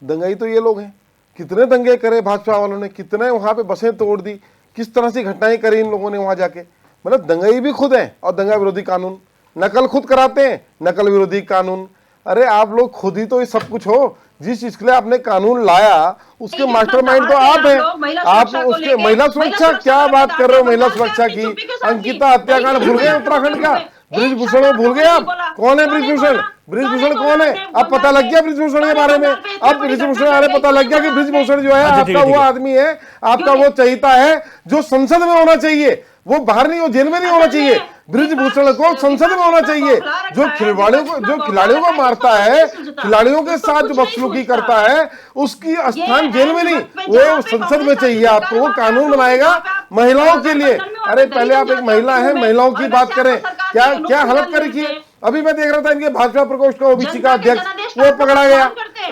दंगाई तो ये लोग हैं, कितने दंगे करे भाजपा वालों ने, कितने वहाँ पे बसें तोड़ दी, किस तरह से घटनाएं करी इन लोगों ने वहाँ जाके। मतलब दंगाई भी खुद हैं और दंगा विरोधी कानून, नकल खुद कराते हैं, नकल विरोधी कानून। अरे आप लोग खुद ही तो ये सब कुछ हो, जिस चीज के लिए आपने कानून लाया उसके मास्टरमाइंड तो आप हैं। आप उसके महिला सुरक्षा क्या बात कर रहे हो? महिला सुरक्षा की अंकिता हत्याकांड भूल गए उत्तराखंड का? ब्रिजभूषण भूल गए आप? कौन है ब्रिजभूषण? ब्रिजभूषण कौन है? अब पता लग गया ब्रिजभूषण के बारे में। अब ब्रिजभूषण बारे पता लग गया कि ब्रिजभूषण जो है आपका वो आदमी है, आपका वो चहिता है जो संसद में होना चाहिए, वो बाहर नहीं, वो जेल में नहीं होना चाहिए। ब्रिजभूषण को संसद में होना चाहिए। जो खिलाड़ियों को मारता है, खिलाड़ियों के साथ जो बदसलूकी करता है, उसकी स्थान जेल में नहीं, वो संसद में चाहिए आपको। वो कानून बनाएगा महिलाओं के लिए। अरे पहले आप एक महिला है, महिलाओं की बात करें, क्या हालत कर रखी है। अभी मैं देख रहा था इनके भाजपा प्रकोष्ठ का ओबीसी का अध्यक्ष वो पकड़ा गया।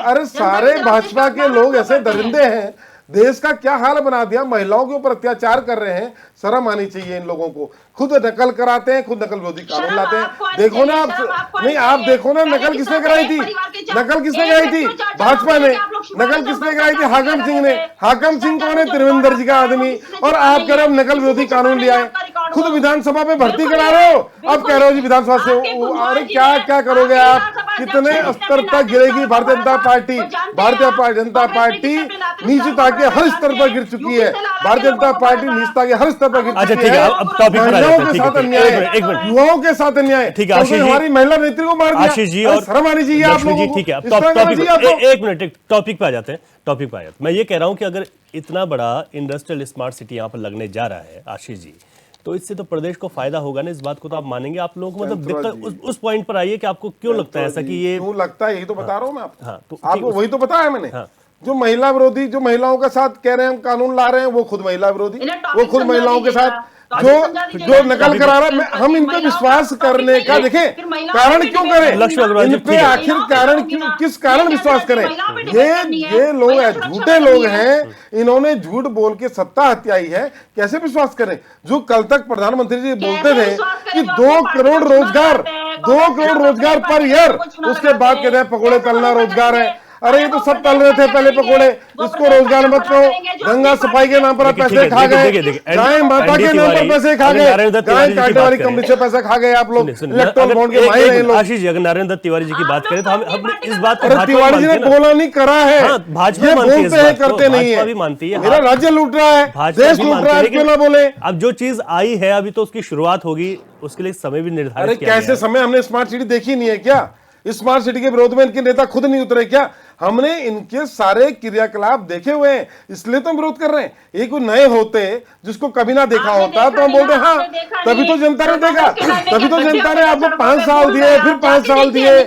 अरे सारे भाजपा के लोग ऐसे दरिंदे हैं, देश का क्या हाल बना दिया, महिलाओं के ऊपर अत्याचार कर रहे हैं। शर्म आनी चाहिए इन लोगों को। खुद नकल कराते हैं, खुद नकल विरोधी कानून लाते हैं। देखो ना आप, नहीं आप देखो ना, नकल किसने कराई थी? नकल किसने कराई थी? भाजपा ने। नकल किसने कराई थी? हाकम सिंह ने। हाकम सिंह कौन है? त्रिवेंद्र जी का आदमी। और आप कह रहे हो नकल विरोधी कानून ले आए, खुद विधानसभा में भर्ती करा रहे हो, अब कह रहे हो जी विधानसभा से। अरे क्या करोगे आप? कितने स्तर तक गिरेगी भारतीय जनता पार्टी? भारतीय जनता पार्टी नीचता के हर स्तर पर गिर चुकी है। भारतीय जनता पार्टी नीचता के हर स्तर पर गिर चुकी है। अब टॉपिक पर महिलाओं के साथ अन्याय, युवाओं के साथ अन्याय। ठीक है आशीष जी, हमारी महिला नेत्री को मार दिया। आशीष जी और शर्म आनी चाहिए आप लोगों को। ठीक है, अब एक मिनट, टॉपिक पे आ जाते हैं। मैं ये कह रहा हूं कि अगर इतना बड़ा इंडस्ट्रियल स्मार्ट सिटी यहाँ पर लगने जा रहा है आशीष जी, तो इससे तो प्रदेश को फायदा होगा ना, इस बात को तो आप मानेंगे। आप लोगों को मतलब कैंथरा दिक्कत उस पॉइंट पर आइए कि आपको क्यों लगता है ऐसा कि ये क्यों लगता है, यही तो बता रहा हूँ मैं आपको। हाँ, तो आपको वही तो बताया मैंने। हाँ। जो महिला विरोधी, जो महिलाओं के साथ कह रहे हैं हम कानून ला रहे हैं, वो खुद महिला विरोधी, इन्हें वो टॉपिक खुद समझा महिलाओं के दीजिएगा, साथ टॉपिक जो समझा दीजिएगा। जो नकल करा रहा है, हम इन पे विश्वास करने का देखें कारण क्यों करें, लक्ष्य अग्रवाल जी, इन पे ठीक है। आखिर कारण क्यों, किस कारण विश्वास करें। ये लोग हैं, झूठे लोग हैं, इन्होंने झूठ बोल के सत्ता हत्याई है, कैसे विश्वास करें। जो कल तक प्रधानमंत्री जी बोलते थे कि 2 करोड़ रोजगार, 2 करोड़ रोजगार पर ईयर, उसके बाद कहते हैं पकौड़े तलना रोजगार है। अरे ये तो सब तल रहे थे पहले पकौड़े, इसको रोजगार मत कहो। गंगा सफाई के नाम पर आप पैसे खा गए, गाय माता के नाम पर पैसे खा गए, गाय काटने वाली कंपनी से पैसा खा गए आप लोग, इलेक्ट्रॉन बॉन्ड के माहिर हैं लोग। आशीष जी, अगर नारायण दत्त तिवारी जी की बात करें तो हम इस बात को तिवारी जी ने बोला नहीं करा है, भाजपा ये मानती है, बोलते हैं करते नहीं भाजपा भी है। मानती है, मेरा राज्य लूट रहा है, देश लूट रहा है, क्यों ना बोले। अब जो चीज आई है अभी तो उसकी शुरुआत होगी, उसके लिए समय भी निर्धारित अरे किया गया कैसे है। समय, हमने स्मार्ट सिटी देखी नहीं है क्या? स्मार्ट सिटी के विरोध में इनके नेता खुद नहीं उतरे क्या? हमने इनके सारे क्रियाकलाप देखे हुए हैं, इसलिए तो हम विरोध कर रहे हैं। ये कोई नए होते जिसको कभी ना देखा होता तो हम बोलते हाँ, तभी तो जनता ने देखा, तभी तो जनता ने आपको 5 साल दिए, फिर 5 साल दिए,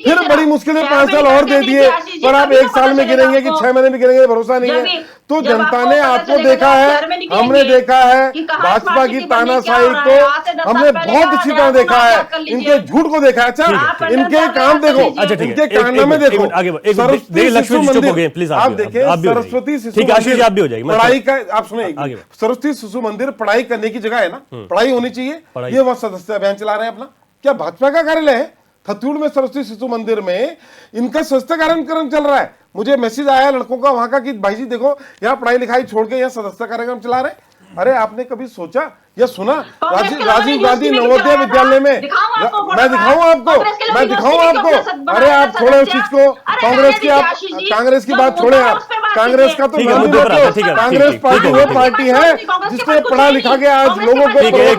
फिर बड़ी मुश्किल से 5 साल और दे दिए, पर आप 1 साल में गिरेंगे कि 6 महीने में गिरेंगे, भरोसा नहीं है। तो जनता ने आपको देखा है, हमने देखा है, भाजपा की तानाशाही को हमने बहुत अच्छी तरह देखा है, इनके झूठ को देखा है। अच्छा, इनके काम देखो, अच्छा ठीक है, इनके कारनामे देखो। लक्ष्मी जी चुप हो गए, प्लीज आप देखिए, सरस्वती शिशु मंदिर आप भी हो जाएगी पढ़ाई का, आप सुनिए, सरस्वती शिशु मंदिर पढ़ाई करने की जगह है ना, पढ़ाई होनी चाहिए। ये वहां सदस्य अभियान चला रहे हैं अपना, क्या भाजपा का कार्यालय है? थत्यूड़ में सरस्वती शिशु मंदिर में इनका सदस्य कार्यक्रम चल रहा है। मुझे मैसेज आया लड़कों का वहां का कि भाई जी देखो, यहाँ पढ़ाई लिखाई छोड़ के यहाँ सदस्य कार्यक्रम चला रहे। अरे आपने कभी सोचा या सुना राजीव गांधी नवोदय विद्यालय में? मैं दिखाऊं आपको, अरे आप छोड़े उस चीज को, कांग्रेस की बात छोड़े आप। कांग्रेस का तो कांग्रेस पार्टी वो पार्टी है जिसने पढ़ा लिखा के आज लोगों को कांग्रेस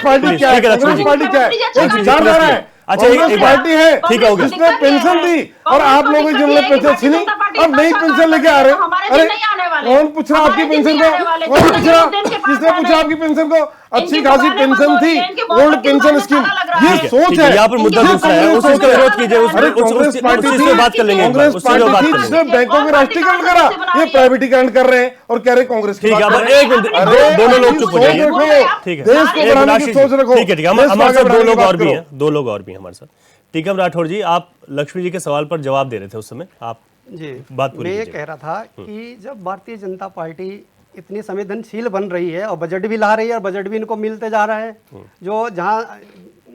पार्टी क्या है? कांग्रेस पार्टी क्या है? एक विचारधारा है, अच्छा कांग्रेस पार्टी है ठीक है, जिसने पेंशन दी और आप लोगों की जिन्होंने पेंशन छीनी, अब नई पेंशन लेके आ रहे। अरे कौन पूछ रहा आपकी पेंशन को? कौन पूछ रहा? किसने पूछा आपकी पेंशन को? अच्छी खासी पेंशन थी, ओल्ड पेंशन स्कीम। ये सोच है, यहाँ पर मुद्दा दूसरा है, उस चीज का विरोध कीजिए। अरे कांग्रेस पार्टी थी, बात कर लेंगे, कांग्रेस पार्टी थी जिसने बैंकों के राष्ट्रीयकरण करा, ये प्राइवेटीकरण कर रहे हैं और कह रहे कांग्रेस की। दोनों लोग चुप हो जाइए, ठीक है, देश को बढ़ाने की सोच रखो। ठीक है, हमारे साथ 2 लोग और भी हैं, 2 लोग और भी हैं हमारे साथ। टीकम राठौर जी, आप लक्ष्मी जी के सवाल पर जवाब दे रहे थे उस समय, आप जी बात पूरी मैं ये कीजिए। कह रहा था कि जब भारतीय जनता पार्टी इतनी संवेदनशील बन रही है और बजट भी ला रही है और बजट भी इनको मिलते जा रहा है, जो जहाँ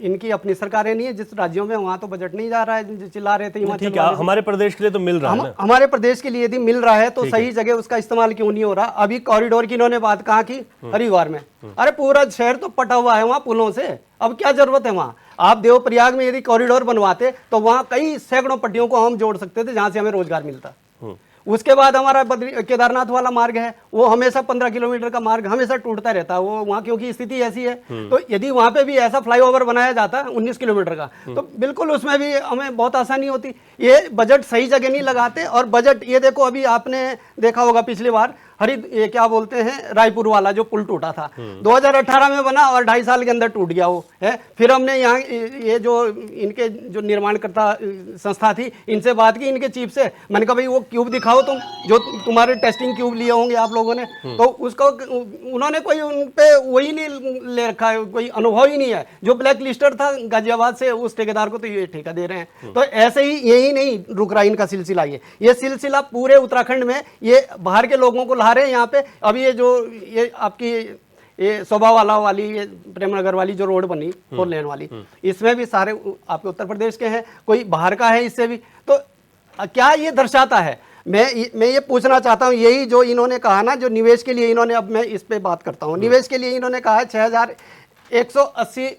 इनकी अपनी सरकारें नहीं है, जिस राज्यों में वहाँ तो बजट नहीं जा रहा है, चिल्ला रहे थे हिमाचल ठीक है, वाले। हमारे प्रदेश के लिए तो मिल रहा है ना? हमारे प्रदेश के लिए यदि मिल रहा है तो सही जगह उसका इस्तेमाल क्यों नहीं हो रहा? अभी कॉरिडोर की इन्होंने बात कहा कि हरिद्वार में, अरे पूरा शहर तो पटा हुआ है वहाँ पुलों से, अब क्या जरूरत है वहाँ? आप देवप्रयाग में यदि कॉरिडोर बनवाते तो वहाँ कई सैकड़ों पट्टियों को हम जोड़ सकते थे जहाँ से हमें रोजगार मिलता। उसके बाद हमारा केदारनाथ वाला मार्ग है, वो हमेशा 15 किलोमीटर का मार्ग हमेशा टूटता रहता है, वो वहाँ क्योंकि स्थिति ऐसी है। तो यदि वहाँ पे भी ऐसा फ्लाईओवर बनाया जाता 19 किलोमीटर का, तो बिल्कुल उसमें भी हमें बहुत आसानी होती। ये बजट सही जगह नहीं लगाते। और बजट ये देखो, अभी आपने देखा होगा पिछली बार ये क्या बोलते हैं, रायपुर वाला जो पुल टूटा था 2018 में बना और 2.5 साल के अंदर टूट गया वो है। फिर हमने यहाँ ये जो इनके जो निर्माणकर्ता संस्था थी, इनसे बात की, इनके चीफ से। मैंने कहा भाई वो क्यूब दिखाओ तुम, जो तुम्हारे टेस्टिंग क्यूब लिए होंगे आप लोगों ने, तो उसको उन्होंने कोई उन पे वही नहीं ले रखा है, कोई अनुभव ही नहीं है। जो ब्लैक लिस्टर था गाजियाबाद से, उस ठेकेदार को तो ये ठेका दे रहे हैं। तो ऐसे ही यही नहीं रुक रहा इनका सिलसिला, ये सिलसिला पूरे उत्तराखंड में ये बाहर के लोगों को ला रहे हैं यहाँ पे। अभी ये आपकी ये शोभा वाली ये प्रेमनगर वाली जो रोड बनी 4 लेन वाली, इसमें भी सारे आपके उत्तर प्रदेश के हैं, कोई बाहर का है इससे भी। तो क्या ये दर्शाता है? मैं ये पूछना चाहता हूँ, यही जो इन्होंने कहा ना, जो निवेश के लिए इन्होंने, अब मैं इस पे बात करता हूँ, निवेश के लिए इन्होंने कहा है 6180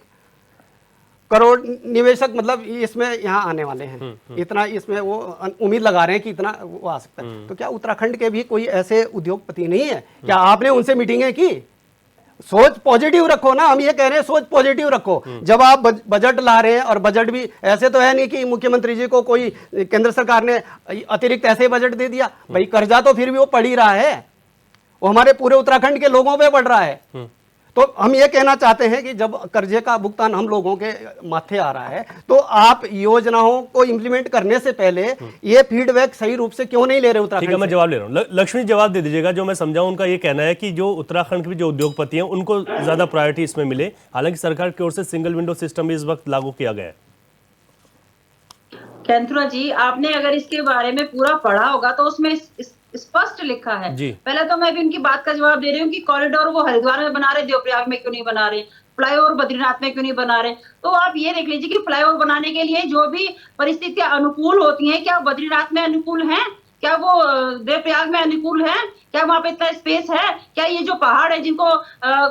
करोड़ निवेशक मतलब इसमें यहाँ आने वाले हैं, इतना इसमें वो उम्मीद लगा रहे हैं कि इतना वो आ सकता है। तो क्या उत्तराखंड के भी कोई ऐसे उद्योगपति नहीं है? क्या आपने उनसे मीटिंगें की? सोच पॉजिटिव रखो ना, हम ये कह रहे हैं सोच पॉजिटिव रखो। जब आप बजट ला रहे हैं, और बजट भी ऐसे तो है नहीं कि मुख्यमंत्री जी को कोई केंद्र सरकार ने अतिरिक्त ऐसे बजट दे दिया, भाई कर्जा तो फिर भी वो पड़ ही रहा है, वो हमारे पूरे उत्तराखंड के लोगों पे बढ़ रहा है। तो हम ये कहना चाहते हैं कि जब कर्जे का भुगतान हम लोगों के माथे आ रहा है तो आप योजनाओं को इम्प्लीमेंट करने से पहले ये फीडबैक सही रूप से क्यों नहीं ले रहे उत्तराखंड ठीक है, मैं से? जवाब ले रहा हूँ। लक्ष्मी जवाब दे दीजिएगा। जो मैं समझाऊं, उनका ये कहना है कि जो उत्तराखंड के जो उद्योगपति हैं उनको ज्यादा प्रायोरिटी इसमें मिले, हालांकि सरकार की ओर से सिंगल विंडो सिस्टम भी इस वक्त लागू किया गया है। कैंथुरा जी, आपने अगर इसके बारे में पूरा पढ़ा होगा तो उसमें स्पष्ट लिखा है। जी। पहले तो मैं भी उनकी बात का जवाब दे रही हूँ कि कॉरिडोर वो हरिद्वार में बना रहे, देवप्रयाग में क्यों नहीं बना रहे, फ्लाईओवर बद्रीनाथ में क्यों नहीं बना रहे। तो आप ये देख लीजिए कि फ्लाईओवर बनाने के लिए जो भी परिस्थितियां अनुकूल होती हैं, क्या बद्रीनाथ में अनुकूल हैं, क्या वो देवप्रयाग में अनुकूल है, क्या वहां पे इतना स्पेस है, क्या ये जो पहाड़ है जिनको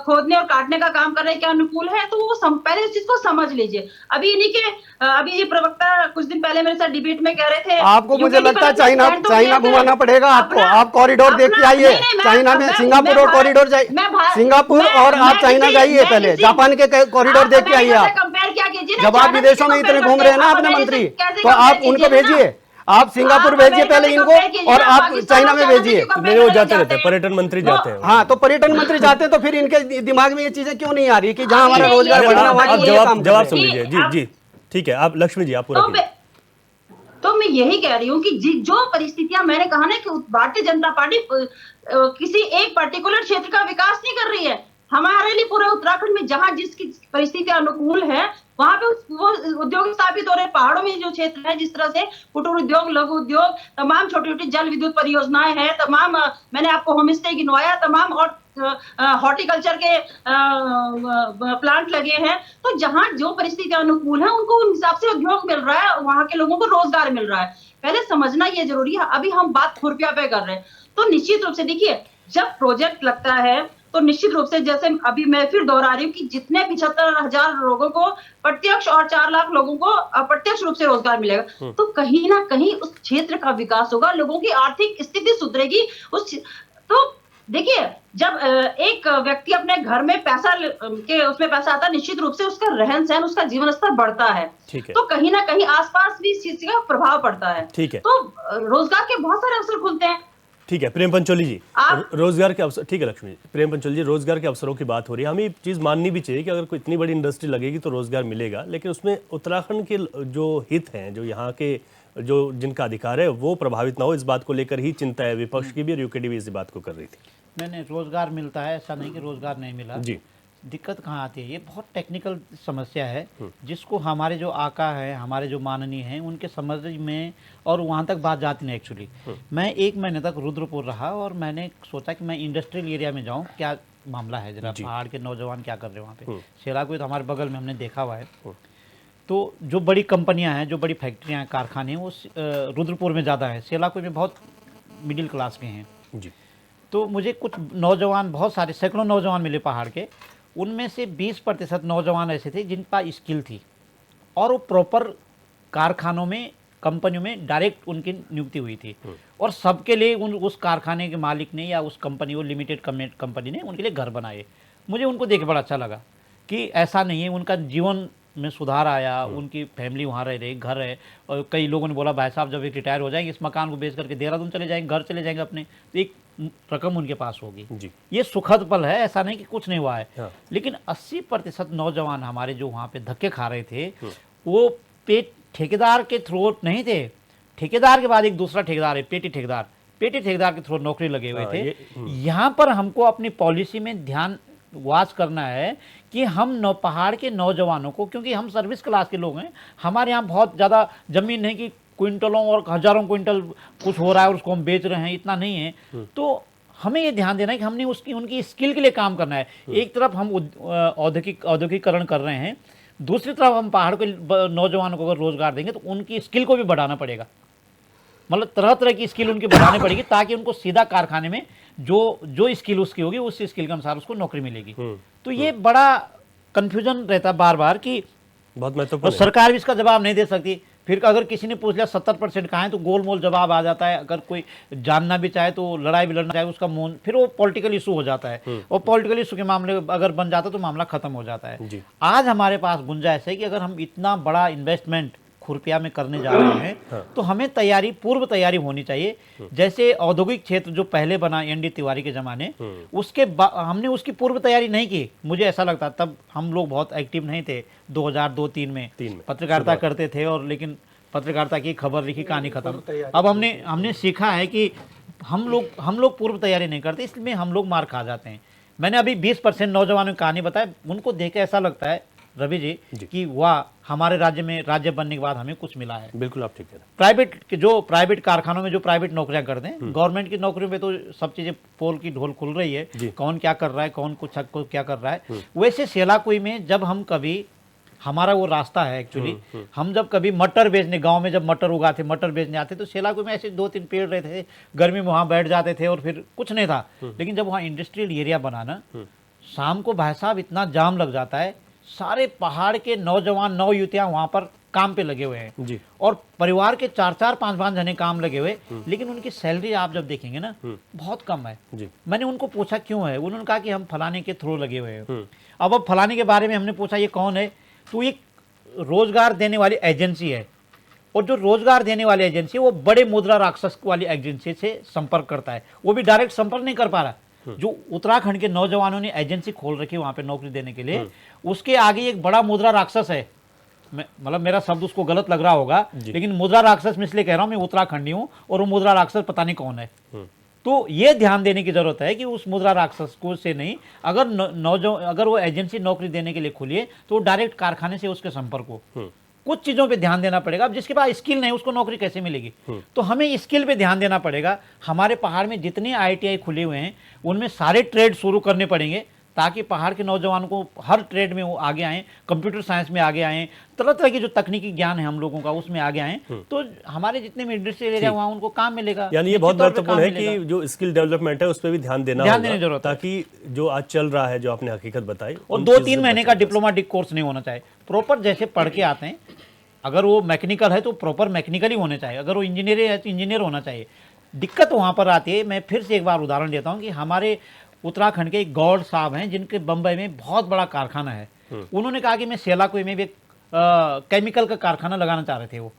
खोदने और काटने का काम कर रहे हैं क्या अनुकूल है। तो वो पहले इस चीज को समझ लीजिए। अभी इन्हीं के अभी ये प्रवक्ता कुछ दिन पहले मेरे साथ डिबेट में कह रहे थे आपको मुझे लगता है चाइना घुमाना पड़ेगा आपको। आप कॉरिडोर देख के आइए, चाइना में सिंगापुर और कॉरिडोर जाइए, सिंगापुर और आप चाइना जाइए, पहले जापान के कॉरिडोर देख के आइए। आप जब आप विदेशों में इतने घूम रहे हैं ना अपने मंत्री, तो आप उनको भेजिए, आप सिंगापुर भेजिए पहले इनको और आप चाइना में भेजिए। नहीं, वो जाते रहते हैं, पर्यटन मंत्री जाते हैं। हाँ, तो पर्यटन मंत्री जाते हैं तो फिर इनके दिमाग में ये चीजें क्यों नहीं आ रही कि जहां हमारा रोजगार बढ़ना आप वहां जवाब सुन लीजिए। जी जी, ठीक है, आप लक्ष्मी जी आप पूरा कीजिए। तो मैं यही कह रही हूँ कि जो परिस्थितियां मैंने कहा ना कि भारतीय जनता पार्टी किसी एक पर्टिकुलर क्षेत्र का विकास नहीं कर रही है। हमारे लिए पूरे उत्तराखंड में जहां जिसकी परिस्थिति अनुकूल है वहां पे वो उद्योग स्थापित हो रहे। पहाड़ों में जो क्षेत्र है, जिस तरह से कुटीर उद्योग, लघु उद्योग, तमाम छोटी छोटी जल विद्युत परियोजनाएं हैं, तमाम मैंने आपको होम स्टे गिनवाया, तमाम और हॉर्टिकल्चर के प्लांट लगे हैं। तो जहां जो परिस्थिति अनुकूल है उनको उन हिसाब से उद्योग मिल रहा है, वहां के लोगों को रोजगार मिल रहा है। पहले समझना ये जरूरी है। अभी हम बात खुरपिया पे कर रहे हैं, तो निश्चित रूप से देखिए जब प्रोजेक्ट लगता है तो निश्चित रूप से जैसे अभी मैं फिर दोहरा रही हूँ कि जितने 75,000 लोगों को प्रत्यक्ष और 4 लाख लोगों को अप्रत्यक्ष रूप से रोजगार मिलेगा, तो कहीं ना कहीं उस क्षेत्र का विकास होगा, लोगों की आर्थिक स्थिति सुधरेगी। तो देखिए जब एक व्यक्ति अपने घर में पैसा के उसमें पैसा आता है, निश्चित रूप से उसका रहन सहन, उसका जीवन स्तर बढ़ता है। तो कहीं ना कहीं आसपास भी इस चीज का प्रभाव पड़ता है। ठीक है, तो रोजगार के बहुत सारे अवसर खुलते हैं। ठीक है, प्रेम पंचोली जी, रोजगार के अवसर, ठीक है लक्ष्मी जी, प्रेम पंचोली जी, रोजगार के अवसरों की बात हो रही है। हमें ये चीज़ माननी भी चाहिए कि अगर कोई इतनी बड़ी इंडस्ट्री लगेगी तो रोजगार मिलेगा, लेकिन उसमें उत्तराखंड के जो हित हैं, जो यहाँ के जो जिनका अधिकार है वो प्रभावित ना हो, इस बात को लेकर ही चिंता है विपक्ष की भी, और यूकेडी भी इस बात को कर रही थी। नहीं, रोजगार मिलता है, ऐसा नहीं कि रोजगार नहीं मिला जी। दिक्कत कहाँ आती है, ये बहुत टेक्निकल समस्या है जिसको हमारे जो आका है, हमारे जो माननीय हैं, उनके समझ में और वहाँ तक बात जाती नहीं। एक्चुअली मैं 1 महीने तक रुद्रपुर रहा और मैंने सोचा कि मैं इंडस्ट्रियल एरिया में जाऊँ, क्या मामला है, जरा पहाड़ के नौजवान क्या कर रहे हैं वहाँ पे। सेलाकुई तो हमारे बगल में हमने देखा हुआ है। तो जो बड़ी कंपनियां हैं, जो बड़ी फैक्ट्रियां हैं, कारखाने हैं, वो रुद्रपुर में ज़्यादा है। सेलाकुई में बहुत मिडिल क्लास के हैं जी। तो मुझे कुछ नौजवान, बहुत सारे सैकड़ों नौजवान मिले पहाड़ के, उनमें से 20% नौजवान ऐसे थे जिनका स्किल थी और वो प्रॉपर कारखानों में, कंपनियों में डायरेक्ट उनकी नियुक्ति हुई थी और सबके लिए उस कारखाने के मालिक ने या उस कंपनी, वो लिमिटेड कंपनी ने उनके लिए घर बनाए। मुझे उनको देख के बड़ा अच्छा लगा कि ऐसा नहीं है, उनका जीवन में सुधार आया, उनकी फैमिली वहाँ रह रही, घर है। और कई लोगों ने बोला भाई साहब जब एक रिटायर हो जाएंगे इस मकान को बेच करके देहरादून चले जाएंगे, घर चले जाएंगे अपने, तो एक रकम उनके पास होगी जी। ये सुखद पल है, ऐसा नहीं कि कुछ नहीं हुआ है। हाँ। लेकिन 80% नौजवान हमारे जो वहाँ पे धक्के खा रहे थे वो ठेकेदार के थ्रू नहीं थे। ठेकेदार के बाद एक दूसरा ठेकेदार है, पेटी ठेकेदार के थ्रू नौकरी लगे हुए थे। यहाँ पर हमको अपनी पॉलिसी में ध्यान वाच करना है कि हम पहाड़ के नौजवानों को, क्योंकि हम सर्विस क्लास के लोग हैं, हमारे यहाँ बहुत ज़्यादा ज़मीन नहीं कि क्विंटलों और हजारों क्विंटल कुछ हो रहा है और उसको हम बेच रहे हैं, इतना नहीं है। तो हमें ये ध्यान देना है कि हमने उनकी स्किल के लिए काम करना है। एक तरफ हम औद्योगिकरण कर रहे हैं, दूसरी तरफ हम पहाड़ के नौजवानों को अगर रोजगार देंगे तो उनकी स्किल को भी बढ़ाना पड़ेगा। मतलब तरह तरह की स्किल उनकी बढ़ानी पड़ेगी ताकि उनको सीधा कारखाने में जो स्किल उसकी होगी उस स्किल के अनुसार उसको नौकरी मिलेगी। तो ये बड़ा कंफ्यूजन रहता बार बार कि बहुत महत्वपूर्ण, सरकार भी इसका जवाब नहीं दे सकती। फिर अगर किसी ने पूछ लिया 70% कहाँ है तो गोल मोल जवाब आ जाता है। अगर कोई जानना भी चाहे तो लड़ाई भी लड़ना चाहे उसका मौन, फिर वो पॉलिटिकल इशू हो जाता है और पॉलिटिकल इशू के मामले अगर बन जाता है तो मामला खत्म हो जाता है। आज हमारे पास गुंजाइश है कि अगर हम इतना बड़ा इन्वेस्टमेंट खुरपिया में करने जा रहे हैं तो हमें तैयारी, पूर्व तैयारी होनी चाहिए। जैसे औद्योगिक क्षेत्र जो पहले बना एनडी तिवारी के जमाने, हमने उसकी पूर्व तैयारी नहीं की। मुझे ऐसा लगता, तब हम लोग बहुत एक्टिव नहीं थे। 2002-3 में पत्रकारिता करते थे, और लेकिन पत्रकारिता की खबर लिखी, कहानी खत्म। अब हमने सीखा है कि हम लोग पूर्व तैयारी नहीं करते, इसलिए हम लोग मार खा जाते हैं। मैंने अभी 20% नौजवानों की कहानी बताई, उनको देख के ऐसा लगता है रवि जी कि वाह, हमारे राज्य में राज्य बनने के बाद हमें कुछ मिला है। बिल्कुल आप ठीक कह रहे हैं। प्राइवेट कारखानों में जो प्राइवेट नौकरियां करते हैं, गवर्नमेंट की नौकरियों में तो सब चीजें पोल की ढोल खुल रही है, कौन क्या कर रहा है, कौन कुछ क्या कर रहा है। वैसे सेलाकुई में जब हम कभी, हमारा वो रास्ता है एक्चुअली, हम जब कभी मटर बेचने, गांव में जब मटर उगाते, मटर बेचने आते, तो सेलाकुई में ऐसे 2-3 पेड़ रहते थे, गर्मी में वहां बैठ जाते थे और फिर कुछ नहीं था। लेकिन जब वहां इंडस्ट्रियल एरिया बना ना, शाम को भाई साहब इतना जाम लग जाता है, सारे पहाड़ के नौजवान नवयुवतियां वहां पर काम पे लगे हुए हैं जी। और परिवार के 4-4, 5-5 जने काम लगे हुए, लेकिन उनकी सैलरी आप जब देखेंगे ना, बहुत कम है जी। मैंने उनको पूछा क्यों है, उन्होंने कहा कि हम फलाने के थ्रू लगे हुए हैं। अब फलाने के बारे में हमने पूछा ये कौन है, तो एक रोजगार देने वाली एजेंसी है, और जो रोजगार देने वाली एजेंसी है वो बड़े मुद्रा राक्षस वाली एजेंसी से संपर्क करता है। वो भी डायरेक्ट संपर्क नहीं कर पा रहा। जो उत्तराखंड के नौजवानों ने एजेंसी खोल रखी है वहां पे नौकरी देने के लिए, उसके आगे एक बड़ा मुद्रा राक्षस है। मतलब मेरा शब्द उसको गलत लग रहा होगा, लेकिन मुद्रा राक्षस मैं इसलिए कह रहा हूं, मैं उत्तराखंडी हूं, और वो मुद्रा राक्षस पता नहीं कौन है। तो ये ध्यान देने की जरूरत है कि उस मुद्रा राक्षस को से नहीं, अगर वो एजेंसी नौकरी देने के लिए खुली है तो डायरेक्ट कारखाने से उसके संपर्क हो। कुछ चीजों पे ध्यान देना पड़ेगा। अब जिसके पास स्किल नहीं उसको नौकरी कैसे मिलेगी, तो हमें स्किल पे ध्यान देना पड़ेगा। हमारे पहाड़ में जितने ITI खुले हुए हैं उनमें सारे ट्रेड शुरू करने पड़ेंगे, ताकि पहाड़ के नौजवानों को हर ट्रेड में वो आगे आएँ, कंप्यूटर साइंस में आगे आएँ, तरह तरह की जो तकनीकी ज्ञान है हम लोगों का उसमें आगे आएँ, तो हमारे जितने भी इंडस्ट्रियल एरिया वहाँ उनको काम मिलेगा। यानी ये बहुत महत्वपूर्ण है कि जो स्किल डेवलपमेंट है उस पर भी ध्यान देने की जरूरत, ताकि जो आज चल रहा है, जो आपने हकीकत बताई, और 2-3 महीने का डिप्लोमेटिक कोर्स नहीं होना चाहिए। प्रॉपर जैसे पढ़ के आते हैं, अगर वो मैकेनिकल है तो प्रॉपर मैकेनिकल ही होने चाहिए, अगर वो इंजीनियर है तो इंजीनियर होना चाहिए। दिक्कत वहाँ पर आती है, मैं फिर से एक बार उदाहरण देता हूँ कि हमारे उत्तराखंड के एक गौड़ साहब हैं जिनके बम्बई में बहुत बड़ा कारखाना है। उन्होंने कहा कि मैं सेलाकुई में भी एक केमिकल का कारखाना लगाना चाह रहे थे। वो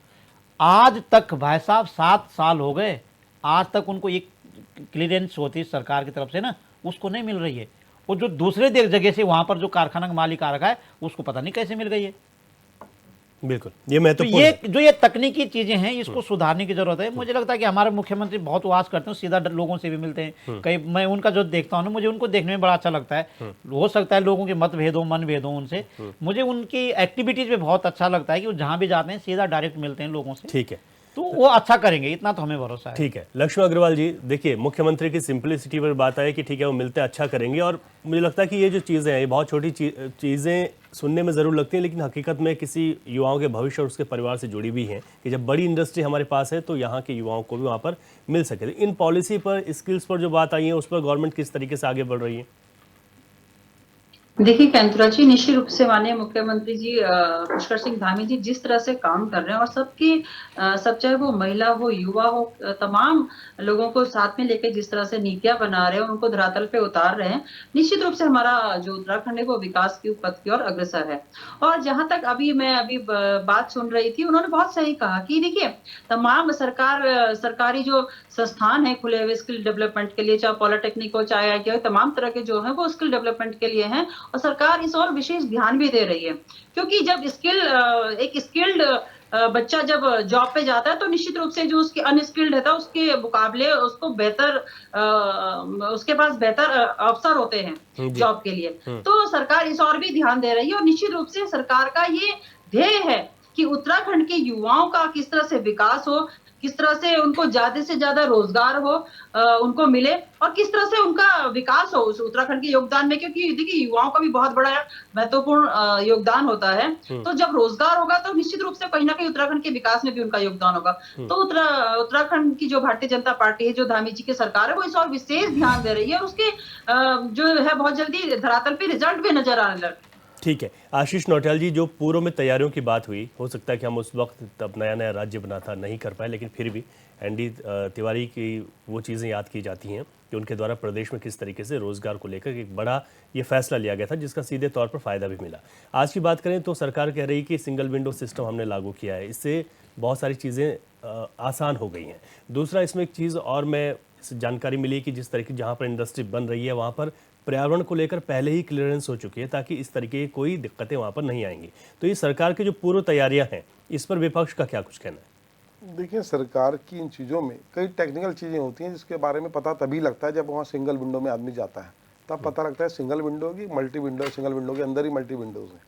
आज तक भाई साहब 7 साल हो गए, आज तक उनको एक क्लियरेंस होती है सरकार की तरफ से ना, उसको नहीं मिल रही है। और जो दूसरे जगह से वहाँ पर जो कारखाना का मालिक आ रखा है उसको पता नहीं कैसे मिल गई है। बिल्कुल, ये महत्वपूर्ण तो ये तकनीकी चीजें हैं, इसको सुधारने की जरूरत है। मुझे लगता है कि हमारे मुख्यमंत्री बहुत वास करते हैं, सीधा लोगों से भी मिलते हैं। कई मैं उनका जो देखता हूँ ना, मुझे उनको देखने में बड़ा अच्छा लगता है। हो सकता है लोगों के मतभेद हो, मनभेद हो उनसे, मुझे उनकी एक्टिविटीज में बहुत अच्छा लगता है कि वो जहां भी जाते हैं सीधा डायरेक्ट मिलते हैं लोगों से। ठीक है, तो वो अच्छा करेंगे, इतना तो हमें भरोसा है। ठीक है लक्ष्मण अग्रवाल जी, देखिए मुख्यमंत्री की सिंपलिसिटी पर बात है कि ठीक है वो मिलते अच्छा करेंगे, और मुझे लगता है कि ये जो चीज़ें हैं ये बहुत छोटी चीज़ें सुनने में ज़रूर लगती हैं, लेकिन हकीकत में किसी युवाओं के भविष्य और उसके परिवार से जुड़ी भी हैं कि जब बड़ी इंडस्ट्री हमारे पास है तो यहाँ के युवाओं को भी वहाँ पर मिल सके। इन पॉलिसी पर, स्किल्स पर जो बात आई है उस पर गवर्नमेंट किस तरीके से आगे बढ़ रही है? देखिए कैंथुरा जी, निश्चित रूप से माननीय मुख्यमंत्री जी पुष्कर सिंह धामी जी जिस तरह से काम कर रहे हैं, और सब चाहे वो महिला हो, युवा हो, तमाम लोगों को साथ में लेकर जिस तरह से नीतियां बना रहे हैं, उनको धरातल पे उतार रहे हैं, निश्चित रूप से हमारा जो उत्तराखंड है वो विकास की पथ की ओर अग्रसर है। और जहां तक अभी बात सुन रही थी, उन्होंने बहुत सही कहा कि देखिए तमाम सरकारी जो संस्थान है खुले हुए स्किल डेवलपमेंट के लिए, चाहे पॉलिटेक्निक हो, चाहे ITI हो, तमाम तरह के जो है वो स्किल डेवलपमेंट के लिए हैं, और सरकार इस और विशेष ध्यान भी दे रही है। क्योंकि जब एक स्किल्ड बच्चा जब जॉब पे जाता है तो निश्चित रूप से जो उसके अनस्किल्ड रहता है उसके मुकाबले उसको उसके पास बेहतर अवसर होते हैं जॉब के लिए। तो सरकार इस और भी ध्यान दे रही है, और निश्चित रूप से सरकार का ये ध्येय है कि उत्तराखंड के युवाओं का किस तरह से विकास हो, किस तरह से उनको ज्यादा से ज्यादा रोजगार हो, उनको मिले, और किस तरह से उनका विकास हो उस उत्तराखंड के योगदान में। क्योंकि देखिए युवाओं का भी बहुत बड़ा महत्वपूर्ण योगदान होता है। तो जब रोजगार होगा तो निश्चित रूप से कहीं ना कहीं उत्तराखंड के विकास में भी उनका योगदान होगा। तो उत्तराखंड की जो भारतीय जनता पार्टी है, जो धामी जी की सरकार है, वो इस और विशेष ध्यान दे रही है, और उसके जो है बहुत जल्दी धरातल पे रिजल्ट भी नजर आने लगे। ठीक है आशीष नौटियाल जी, जो पूर्व में तैयारियों की बात हुई, हो सकता है कि हम उस वक्त तब नया नया राज्य बना था नहीं कर पाए, लेकिन फिर भी एनडी तिवारी की वो चीज़ें याद की जाती हैं कि उनके द्वारा प्रदेश में किस तरीके से रोजगार को लेकर एक बड़ा ये फैसला लिया गया था, जिसका सीधे तौर पर फायदा भी मिला। आज की बात करें तो सरकार कह रही है कि सिंगल विंडो सिस्टम हमने लागू किया है, इससे बहुत सारी चीज़ें आसान हो गई हैं। दूसरा, इसमें एक चीज़ और मैं जानकारी मिली कि जिस तरीके जहाँ पर इंडस्ट्री बन रही है वहाँ पर पर्यावरण को लेकर पहले ही क्लियरेंस हो चुकी है, ताकि इस तरीके की कोई दिक्कतें वहाँ पर नहीं आएंगी। तो ये सरकार की जो पूर्व तैयारियां हैं, इस पर विपक्ष का क्या कुछ कहना है? देखिए, सरकार की इन चीज़ों में कई टेक्निकल चीज़ें होती हैं जिसके बारे में पता तभी लगता है जब वहाँ सिंगल विंडो में आदमी जाता है, तब पता लगता है सिंगल विंडो की मल्टी विंडो, सिंगल विंडो के अंदर ही मल्टी विंडोज़ हैं।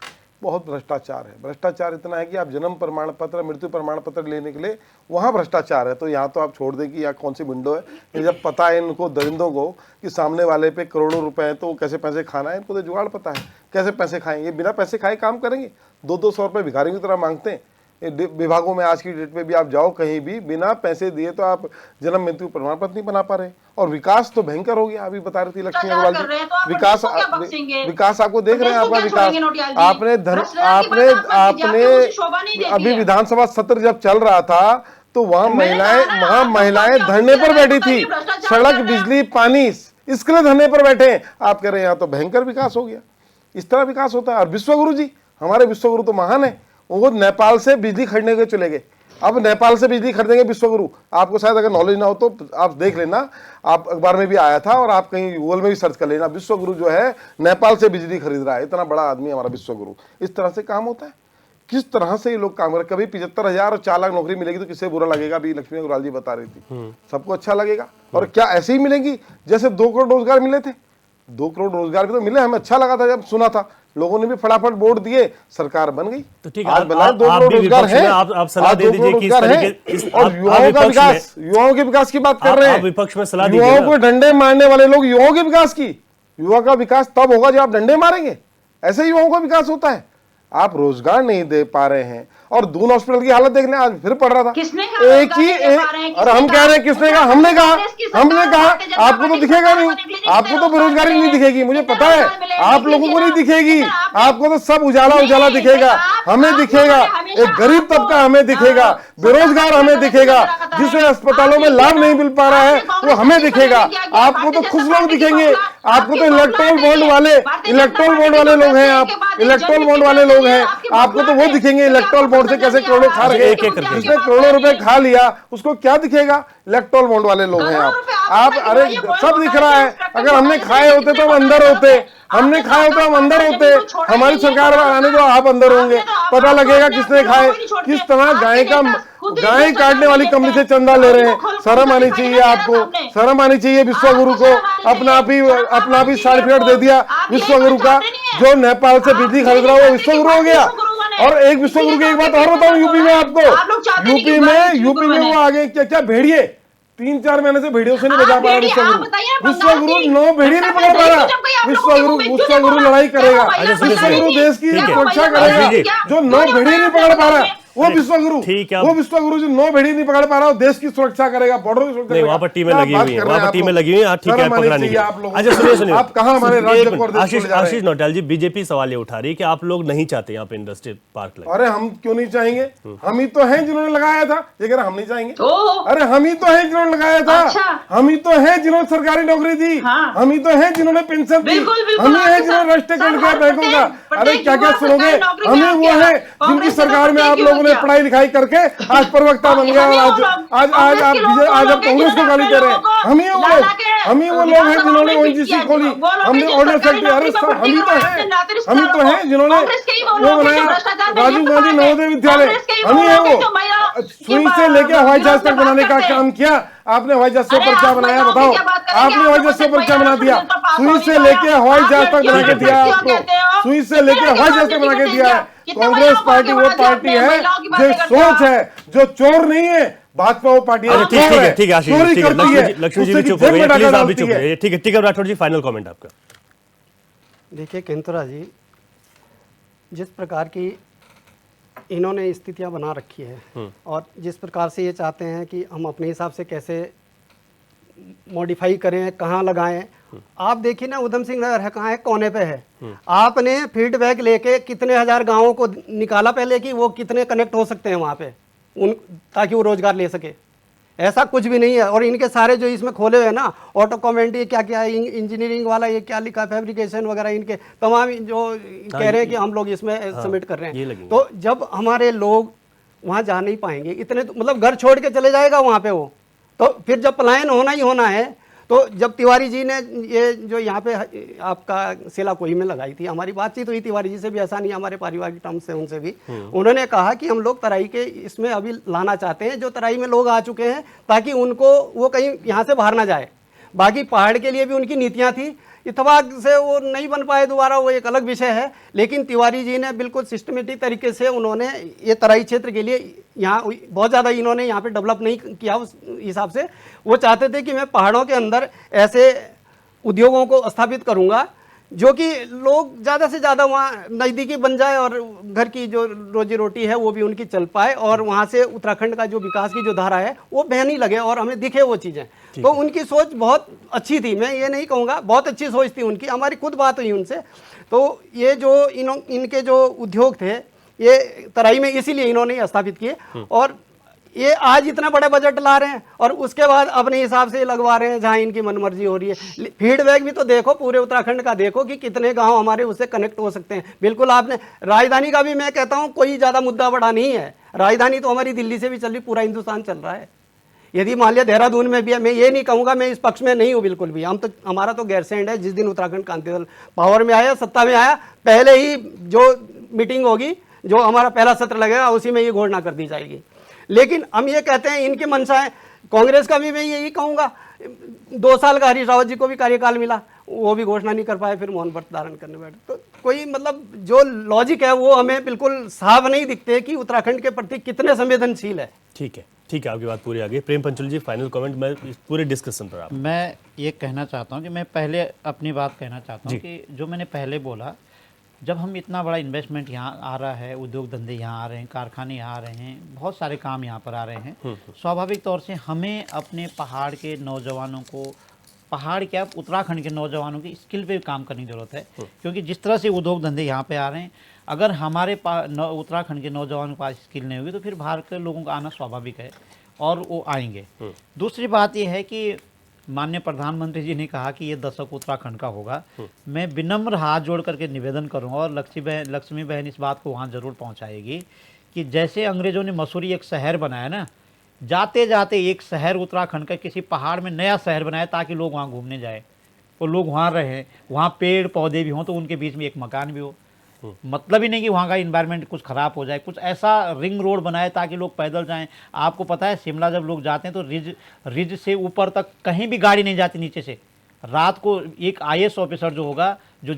बहुत भ्रष्टाचार है। भ्रष्टाचार इतना है कि आप जन्म प्रमाण पत्र, मृत्यु प्रमाण पत्र लेने के लिए वहाँ भ्रष्टाचार है, तो यहाँ तो आप छोड़ दें कि यहाँ कौन सी विंडो है। ये जब पता है इनको दरिंदों को कि सामने वाले पे करोड़ों रुपए हैं तो कैसे पैसे खाना है, इनको तो जुगाड़ पता है कैसे पैसे खाएंगे। बिना पैसे खाए काम करेंगे, 200-200 रुपये भिखारी की तरह मांगते हैं। विभागों में आज की डेट में भी आप जाओ कहीं भी, बिना पैसे दिए तो आप जन्म मृत्यु प्रमाण पत्र नहीं बना पा रहे। और विकास तो भयंकर हो गया। अभी बता रही थी लक्ष्मी अग्रवाल जी, विकास आपको देख रहे हैं, आपका विकास आपने अभी विधानसभा सत्र जब चल रहा था तो वहाँ महिलाएं धरने पर बैठी थी, सड़क बिजली पानी इसके लिए धरने पर बैठे हैं। आप कह रहे हैं यहाँ तो भयंकर विकास हो गया। इस तरह विकास होता है। और विश्वगुरु जी, हमारे विश्वगुरु तो महान है, वो नेपाल से बिजली खरीदने के चले गए। अब नेपाल से बिजली खरीदेंगे विश्वगुरु। आपको शायद अगर नॉलेज ना हो तो आप देख लेना, आप अखबार में भी आया था और आप कहीं गूगल में भी सर्च कर लेना। विश्वगुरु जो है नेपाल से बिजली खरीद रहा है, इतना बड़ा आदमी हमारा विश्वगुरु। इस तरह से काम होता है। किस तरह से ये लोग काम कर रहे। कभी 75,000 और 4 लाख नौकरी मिलेगी तो किससे बुरा लगेगा। अभी लक्ष्मी अग्रवाल जी बता रही थी, सबको अच्छा लगेगा। और क्या ऐसे ही मिलेंगी जैसे 2 करोड़ रोजगार मिले थे? 2 करोड़ रोजगार भी तो मिले, हमें अच्छा लगा था जब सुना था, लोगों ने भी फटाफट वोट दिए, सरकार बन गई। तो ठीक आज बनाए 2 करोड़ रोजगार है, आप सलाह दे दीजिए कि इस तरीके और युवाओं का विकास, युवाओं के विकास की बात कर रहे हैं। विपक्ष में सलाह दीजिए। युवाओं को डंडे मारने वाले लोग युवाओं के विकास की, युवा का विकास तब होगा जब आप डंडे मारेंगे। ऐसे युवाओं का विकास होता है। आप रोजगार नहीं दे पा रहे हैं। और दून हॉस्पिटल की हालत देखने आज फिर पड़ रहा था, एक ही और हम कह रहे हैं किसने कहा, हमने कहा आपको तो दिखेगा नहीं, आपको तो बेरोजगारी नहीं दिखेगी, मुझे पता है आप लोगों को नहीं दिखेगी, आपको तो सब उजाला उजाला दिखेगा, हमें दिखेगा, एक गरीब तबका हमें दिखेगा, बेरोजगार हमें दिखेगा, जिसे अस्पतालों में लाभ नहीं मिल पा रहा है वो हमें दिखेगा। आपको तो खुश लोग दिखेंगे, आपको तो इलेक्ट्रोल बॉन्ड वाले लोग हैं, आप इलेक्ट्रोल बॉन्ड वाले लोग हैं, आपको तो वो दिखेंगे इलेक्ट्रोल बॉन्ड से कैसे करोड़ों खा रहे हैं। जिसने करोड़ों रुपए खा लिया उसको क्या दिखेगा? इलेक्ट्रोल बॉन्ड वाले लोग हैं आप। अरे सब दिख रहा है। अगर हमने खाए होते तो हम अंदर होते, हमने खाए होते हम अंदर होते। हमारी सरकार आने दो, आप अंदर होंगे, पता लगेगा किसने खाए। किस तरह गाय काटने वाली कंपनी से चंदा ले रहे हैं। शर्म आनी चाहिए आपको, शर्म आनी चाहिए विश्वगुरु को। अपना आप ही सर्टिफिकेट दे दिया विश्वगुरु का। जो नेपाल से बिजली खरीद रहा है वो विश्वगुरु हो गया। और एक विश्वगुरु की एक बात और बताऊं, यूपी में आपको, यूपी में वो आगे क्या भेड़िए 3-4 महीने से भेड़ियों से नहीं बचा पा रहा विश्वगुरु 9 भेड़िए नहीं पकड़ पा रहा। विश्वगुरु लड़ाई करेगा, विश्वगुरु देश की सुरक्षा करेगा। जो 9 भेड़िए नहीं पकड़ पा रहा वो विश्वगुरु, वो विश्वगुरु जो 9 भेड़िए नहीं पकड़ पा रहा, देश की सुरक्षा करेगा, बॉर्डर की सुरक्षा। वहाँ पर टीमें लगी हुई हैं, वहाँ पर टीमें लगी हुई हैं। ठीक है, पकड़ा नहीं। अच्छा सुनिए, आप कहाँ हमारे राज्य को आशीष नौटियाल जी, बीजेपी सवाल ये उठा रही है कि आप लोग नहीं चाहते यहाँ पे इंडस्ट्रियल पार्क लगे। अरे हम क्यों नहीं चाहेंगे? हम ही तो हैं जिन्होंने लगाया था। ये कह रहे हम नहीं चाहेंगे। अरे हम ही तो हैं जिन्होंने लगाया था, हम ही तो हैं जिन्होंने सरकारी नौकरी दी, हम ही तो हैं जिन्होंने पेंशन दी, हम ही हैं जिन्होंने रजिस्ट्रेशन किया बैंकों का। अरे क्या क्या सुनोगे? हम ही वो हैं जिनकी सरकार में आप लोगों ने पढ़ाई लिखाई करके आज प्रवक्ता बन गया। आज आप कांग्रेस को गाली दे रहे हैं। हम ही वो लोग हैं जिन्होंने ओएनजीसी खोली, हमने ऑर्डर सेक्रेटरी। अरे हम ही तो हैं जिन्होंने वो बनाया राजीव गांधी नवोदय विद्यालय। हम ही है वो। सुई से लेके हवाई जहाज तक बनाने का काम किया। आपने हवाई जहाज से ऊपर क्या बनाया बताओ? आपने हवाई जहाज से ऊपर क्या बना दिया? सुई से लेके हवाई जहाज तक बना के दिया आपको। सुई से लेके हवाई जहाज तक बना के दिया है। कांग्रेस पार्टी वो पार्टी है जो सोच है, जो चोर नहीं है। भाजपा वो पार्टी है। ठीक है आशीष, लक्ष्मी जी भी चुप हो गए, प्लीज आप भी चुप रहिए। ठीक है टीकम राठौर जी, फाइनल कमेंट आपका। देखिए केंतुरा जी, जिस प्रकार की इन्होंने स्थितियां बना रखी है और जिस प्रकार से ये चाहते हैं कि हम अपने हिसाब से कैसे मॉडिफाई करें, कहाँ लगाएं। आप देखिए ना, उधम सिंह नगर है कहाँ है? कोने पे है। आपने फीडबैक लेके कितने हजार गांवों को निकाला पहले कि वो कितने कनेक्ट हो सकते हैं वहाँ पे, ताकि वो रोजगार ले सके। ऐसा कुछ भी नहीं है। और इनके सारे जो इसमें खोले हुए हैं ना, ऑटो कमेंट, ये क्या क्या है, इंजीनियरिंग वाला ये क्या लिखा, फैब्रिकेशन वगैरह, इनके तमाम जो कह रहे हैं कि हम लोग इसमें सबमिट कर रहे हैं। तो जब हमारे लोग वहाँ जा नहीं पाएंगे, इतने मतलब घर छोड़ के चले जाएगा वहाँ पे वो, तो फिर जब पलायन होना ही होना है। तो जब तिवारी जी ने ये जो यहाँ पे आपका सिला कोई में लगाई थी, हमारी बातचीत हुई तिवारी जी से भी, ऐसा नहीं, हमारे पारिवारिक टर्म्स से उनसे भी, उन्होंने कहा कि हम लोग तराई के इसमें अभी लाना चाहते हैं, जो तराई में लोग आ चुके हैं, ताकि उनको वो कहीं यहाँ से बाहर ना जाए। बाकी पहाड़ के लिए भी उनकी नीतियाँ थी, इत्तेफाक से वो नहीं बन पाए दोबारा, वो एक अलग विषय है। लेकिन तिवारी जी ने बिल्कुल सिस्टमेटिक तरीके से उन्होंने ये तराई क्षेत्र के लिए यहाँ बहुत ज़्यादा इन्होंने यहाँ पे डेवलप नहीं किया। उस हिसाब से वो चाहते थे कि मैं पहाड़ों के अंदर ऐसे उद्योगों को स्थापित करूँगा जो कि लोग ज़्यादा से ज़्यादा वहाँ नज़दीकी बन जाए और घर की जो रोजी रोटी है वो भी उनकी चल पाए, और वहाँ से उत्तराखंड का जो विकास की जो धारा है वो बहने लगे और हमें दिखे वो चीज़ें। तो उनकी सोच बहुत अच्छी थी, मैं ये नहीं कहूँगा, बहुत अच्छी सोच थी उनकी। हमारी खुद बात हुई उनसे। तो ये जो इनके जो उद्योग थे ये तराई में इसीलिए इन्होंने स्थापित किए, और ये आज इतना बड़ा बजट ला रहे हैं और उसके बाद अपने हिसाब से लगवा रहे हैं जहाँ इनकी मनमर्जी हो रही है। फीडबैक भी तो देखो पूरे उत्तराखंड का, देखो कि कितने गांव हमारे उससे कनेक्ट हो सकते हैं। बिल्कुल आपने राजधानी का भी मैं कहता हूँ कोई ज़्यादा मुद्दा बड़ा नहीं है, राजधानी तो हमारी दिल्ली से भी चल रही, पूरा हिंदुस्तान चल रहा है। यदि मान लिया देहरादून में भी है, मैं ये नहीं कहूँगा, मैं इस पक्ष में नहीं हूँ बिल्कुल भी, हम तो हमारा तो गैरसैंड है। जिस दिन उत्तराखंड क्रांति दल पावर में आया, सत्ता में आया, पहले ही जो मीटिंग होगी, जो हमारा पहला सत्र लगेगा, उसी में ये घोषणा कर दी जाएगी। लेकिन हम ये कहते हैं इनकी मंशा है। कांग्रेस का भी मैं यही कहूँगा, 2 साल का हरीश रावत जी को भी कार्यकाल मिला, वो भी घोषणा नहीं कर पाए, फिर मौन व्रत धारण करने बैठे। तो कोई मतलब जो लॉजिक है वो हमें बिल्कुल साफ नहीं दिखते कि उत्तराखंड के प्रति कितने संवेदनशील है। ठीक है, ठीक है, आपकी बात पूरी आ गई। प्रेम पंचोली जी, फाइनल कमेंट मैं इस पूरे डिस्कशन पर। आप मैं ये कहना चाहता हूँ कि मैं पहले अपनी बात कहना चाहता हूँ कि जो मैंने पहले बोला, जब हम इतना बड़ा इन्वेस्टमेंट यहाँ आ रहा है, उद्योग धंधे यहाँ आ रहे हैं, कारखाने यहाँ आ रहे हैं, बहुत सारे काम यहाँ पर आ रहे हैं, स्वाभाविक तौर से हमें अपने पहाड़ के नौजवानों को, पहाड़ क्या उत्तराखंड के नौजवानों की स्किल पे काम करने की ज़रूरत है। क्योंकि जिस तरह से उद्योग धंधे यहाँ पे आ रहे हैं, अगर हमारे उत्तराखंड के नौजवानों के पास स्किल नहीं होगी तो फिर बाहर के लोगों का आना स्वाभाविक है और वो आएंगे। दूसरी बात ये है कि माननीय प्रधानमंत्री जी ने कहा कि ये दशक उत्तराखंड का होगा। मैं विनम्र हाथ जोड़ करके निवेदन करूँगा, और लक्ष्मी बहन इस बात को वहाँ ज़रूर पहुँचाएगी कि जैसे अंग्रेज़ों ने मसूरी एक शहर बनाया ना, जाते जाते एक शहर उत्तराखंड का किसी पहाड़ में नया शहर बनाया ताकि लोग वहाँ घूमने जाए और लोग वहाँ रहें, वहाँ पेड़ पौधे भी हों तो उनके बीच में एक मकान भी हो। मतलब ही नहीं कि वहाँ का इन्वायरमेंट कुछ ख़राब हो जाए, कुछ ऐसा रिंग रोड बनाए ताकि लोग पैदल जाएं। आपको पता है शिमला जब लोग जाते हैं तो रिज से ऊपर तक कहीं भी गाड़ी नहीं जाती नीचे से। रात को एक IAS ऑफिसर जो होगा, जो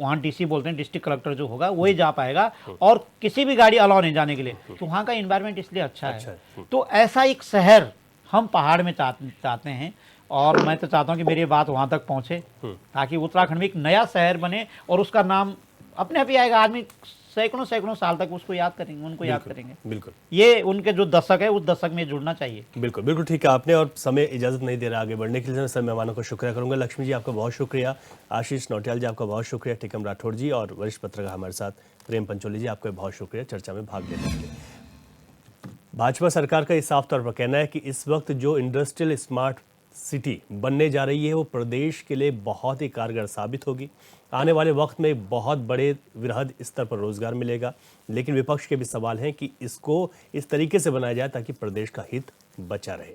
वहाँ DC बोलते हैं, डिस्ट्रिक्ट कलेक्टर जो होगा, वही जा पाएगा, और किसी भी गाड़ी अलाउ नहीं जाने के लिए। तो वहाँ का इन्वायरमेंट इसलिए अच्छा है। तो ऐसा एक शहर हम पहाड़ में चाहते हैं, और मैं तो चाहता हूँ कि मेरी बात वहाँ तक पहुँचे ताकि उत्तराखंड में एक नया शहर बने और उसका नाम अपने आप ही आएगा। आदमी सैकड़ों साल तक उसको याद करेंगे, उनको याद करेंगे। बिल्कुल, ये उनके जो दशक है उस दशक में जुड़ना चाहिए। बिल्कुल बिल्कुल ठीक है आपने, और समय इजाजत नहीं दे रहा आगे बढ़ने के लिए। मैं सब मेहमानों को शुक्रिया करूंगा। लक्ष्मी जी आपका बहुत शुक्रिया, आशीष नौटियाल जी आपका बहुत शुक्रिया, टिकम राठौड़ जी और वरिष्ठ पत्रकार हमारे साथ प्रेम पंचोली जी, आपका बहुत शुक्रिया चर्चा में भाग लेने के लिए। भाजपा सरकार का इस साफ तौर पर कहना है कि इस वक्त जो इंडस्ट्रियल स्मार्ट सिटी बनने जा रही है वो प्रदेश के लिए बहुत ही कारगर साबित होगी। आने वाले वक्त में बहुत बड़े वृहद स्तर पर रोजगार मिलेगा, लेकिन विपक्ष के भी सवाल हैं कि इसको इस तरीके से बनाया जाए ताकि प्रदेश का हित बचा रहे।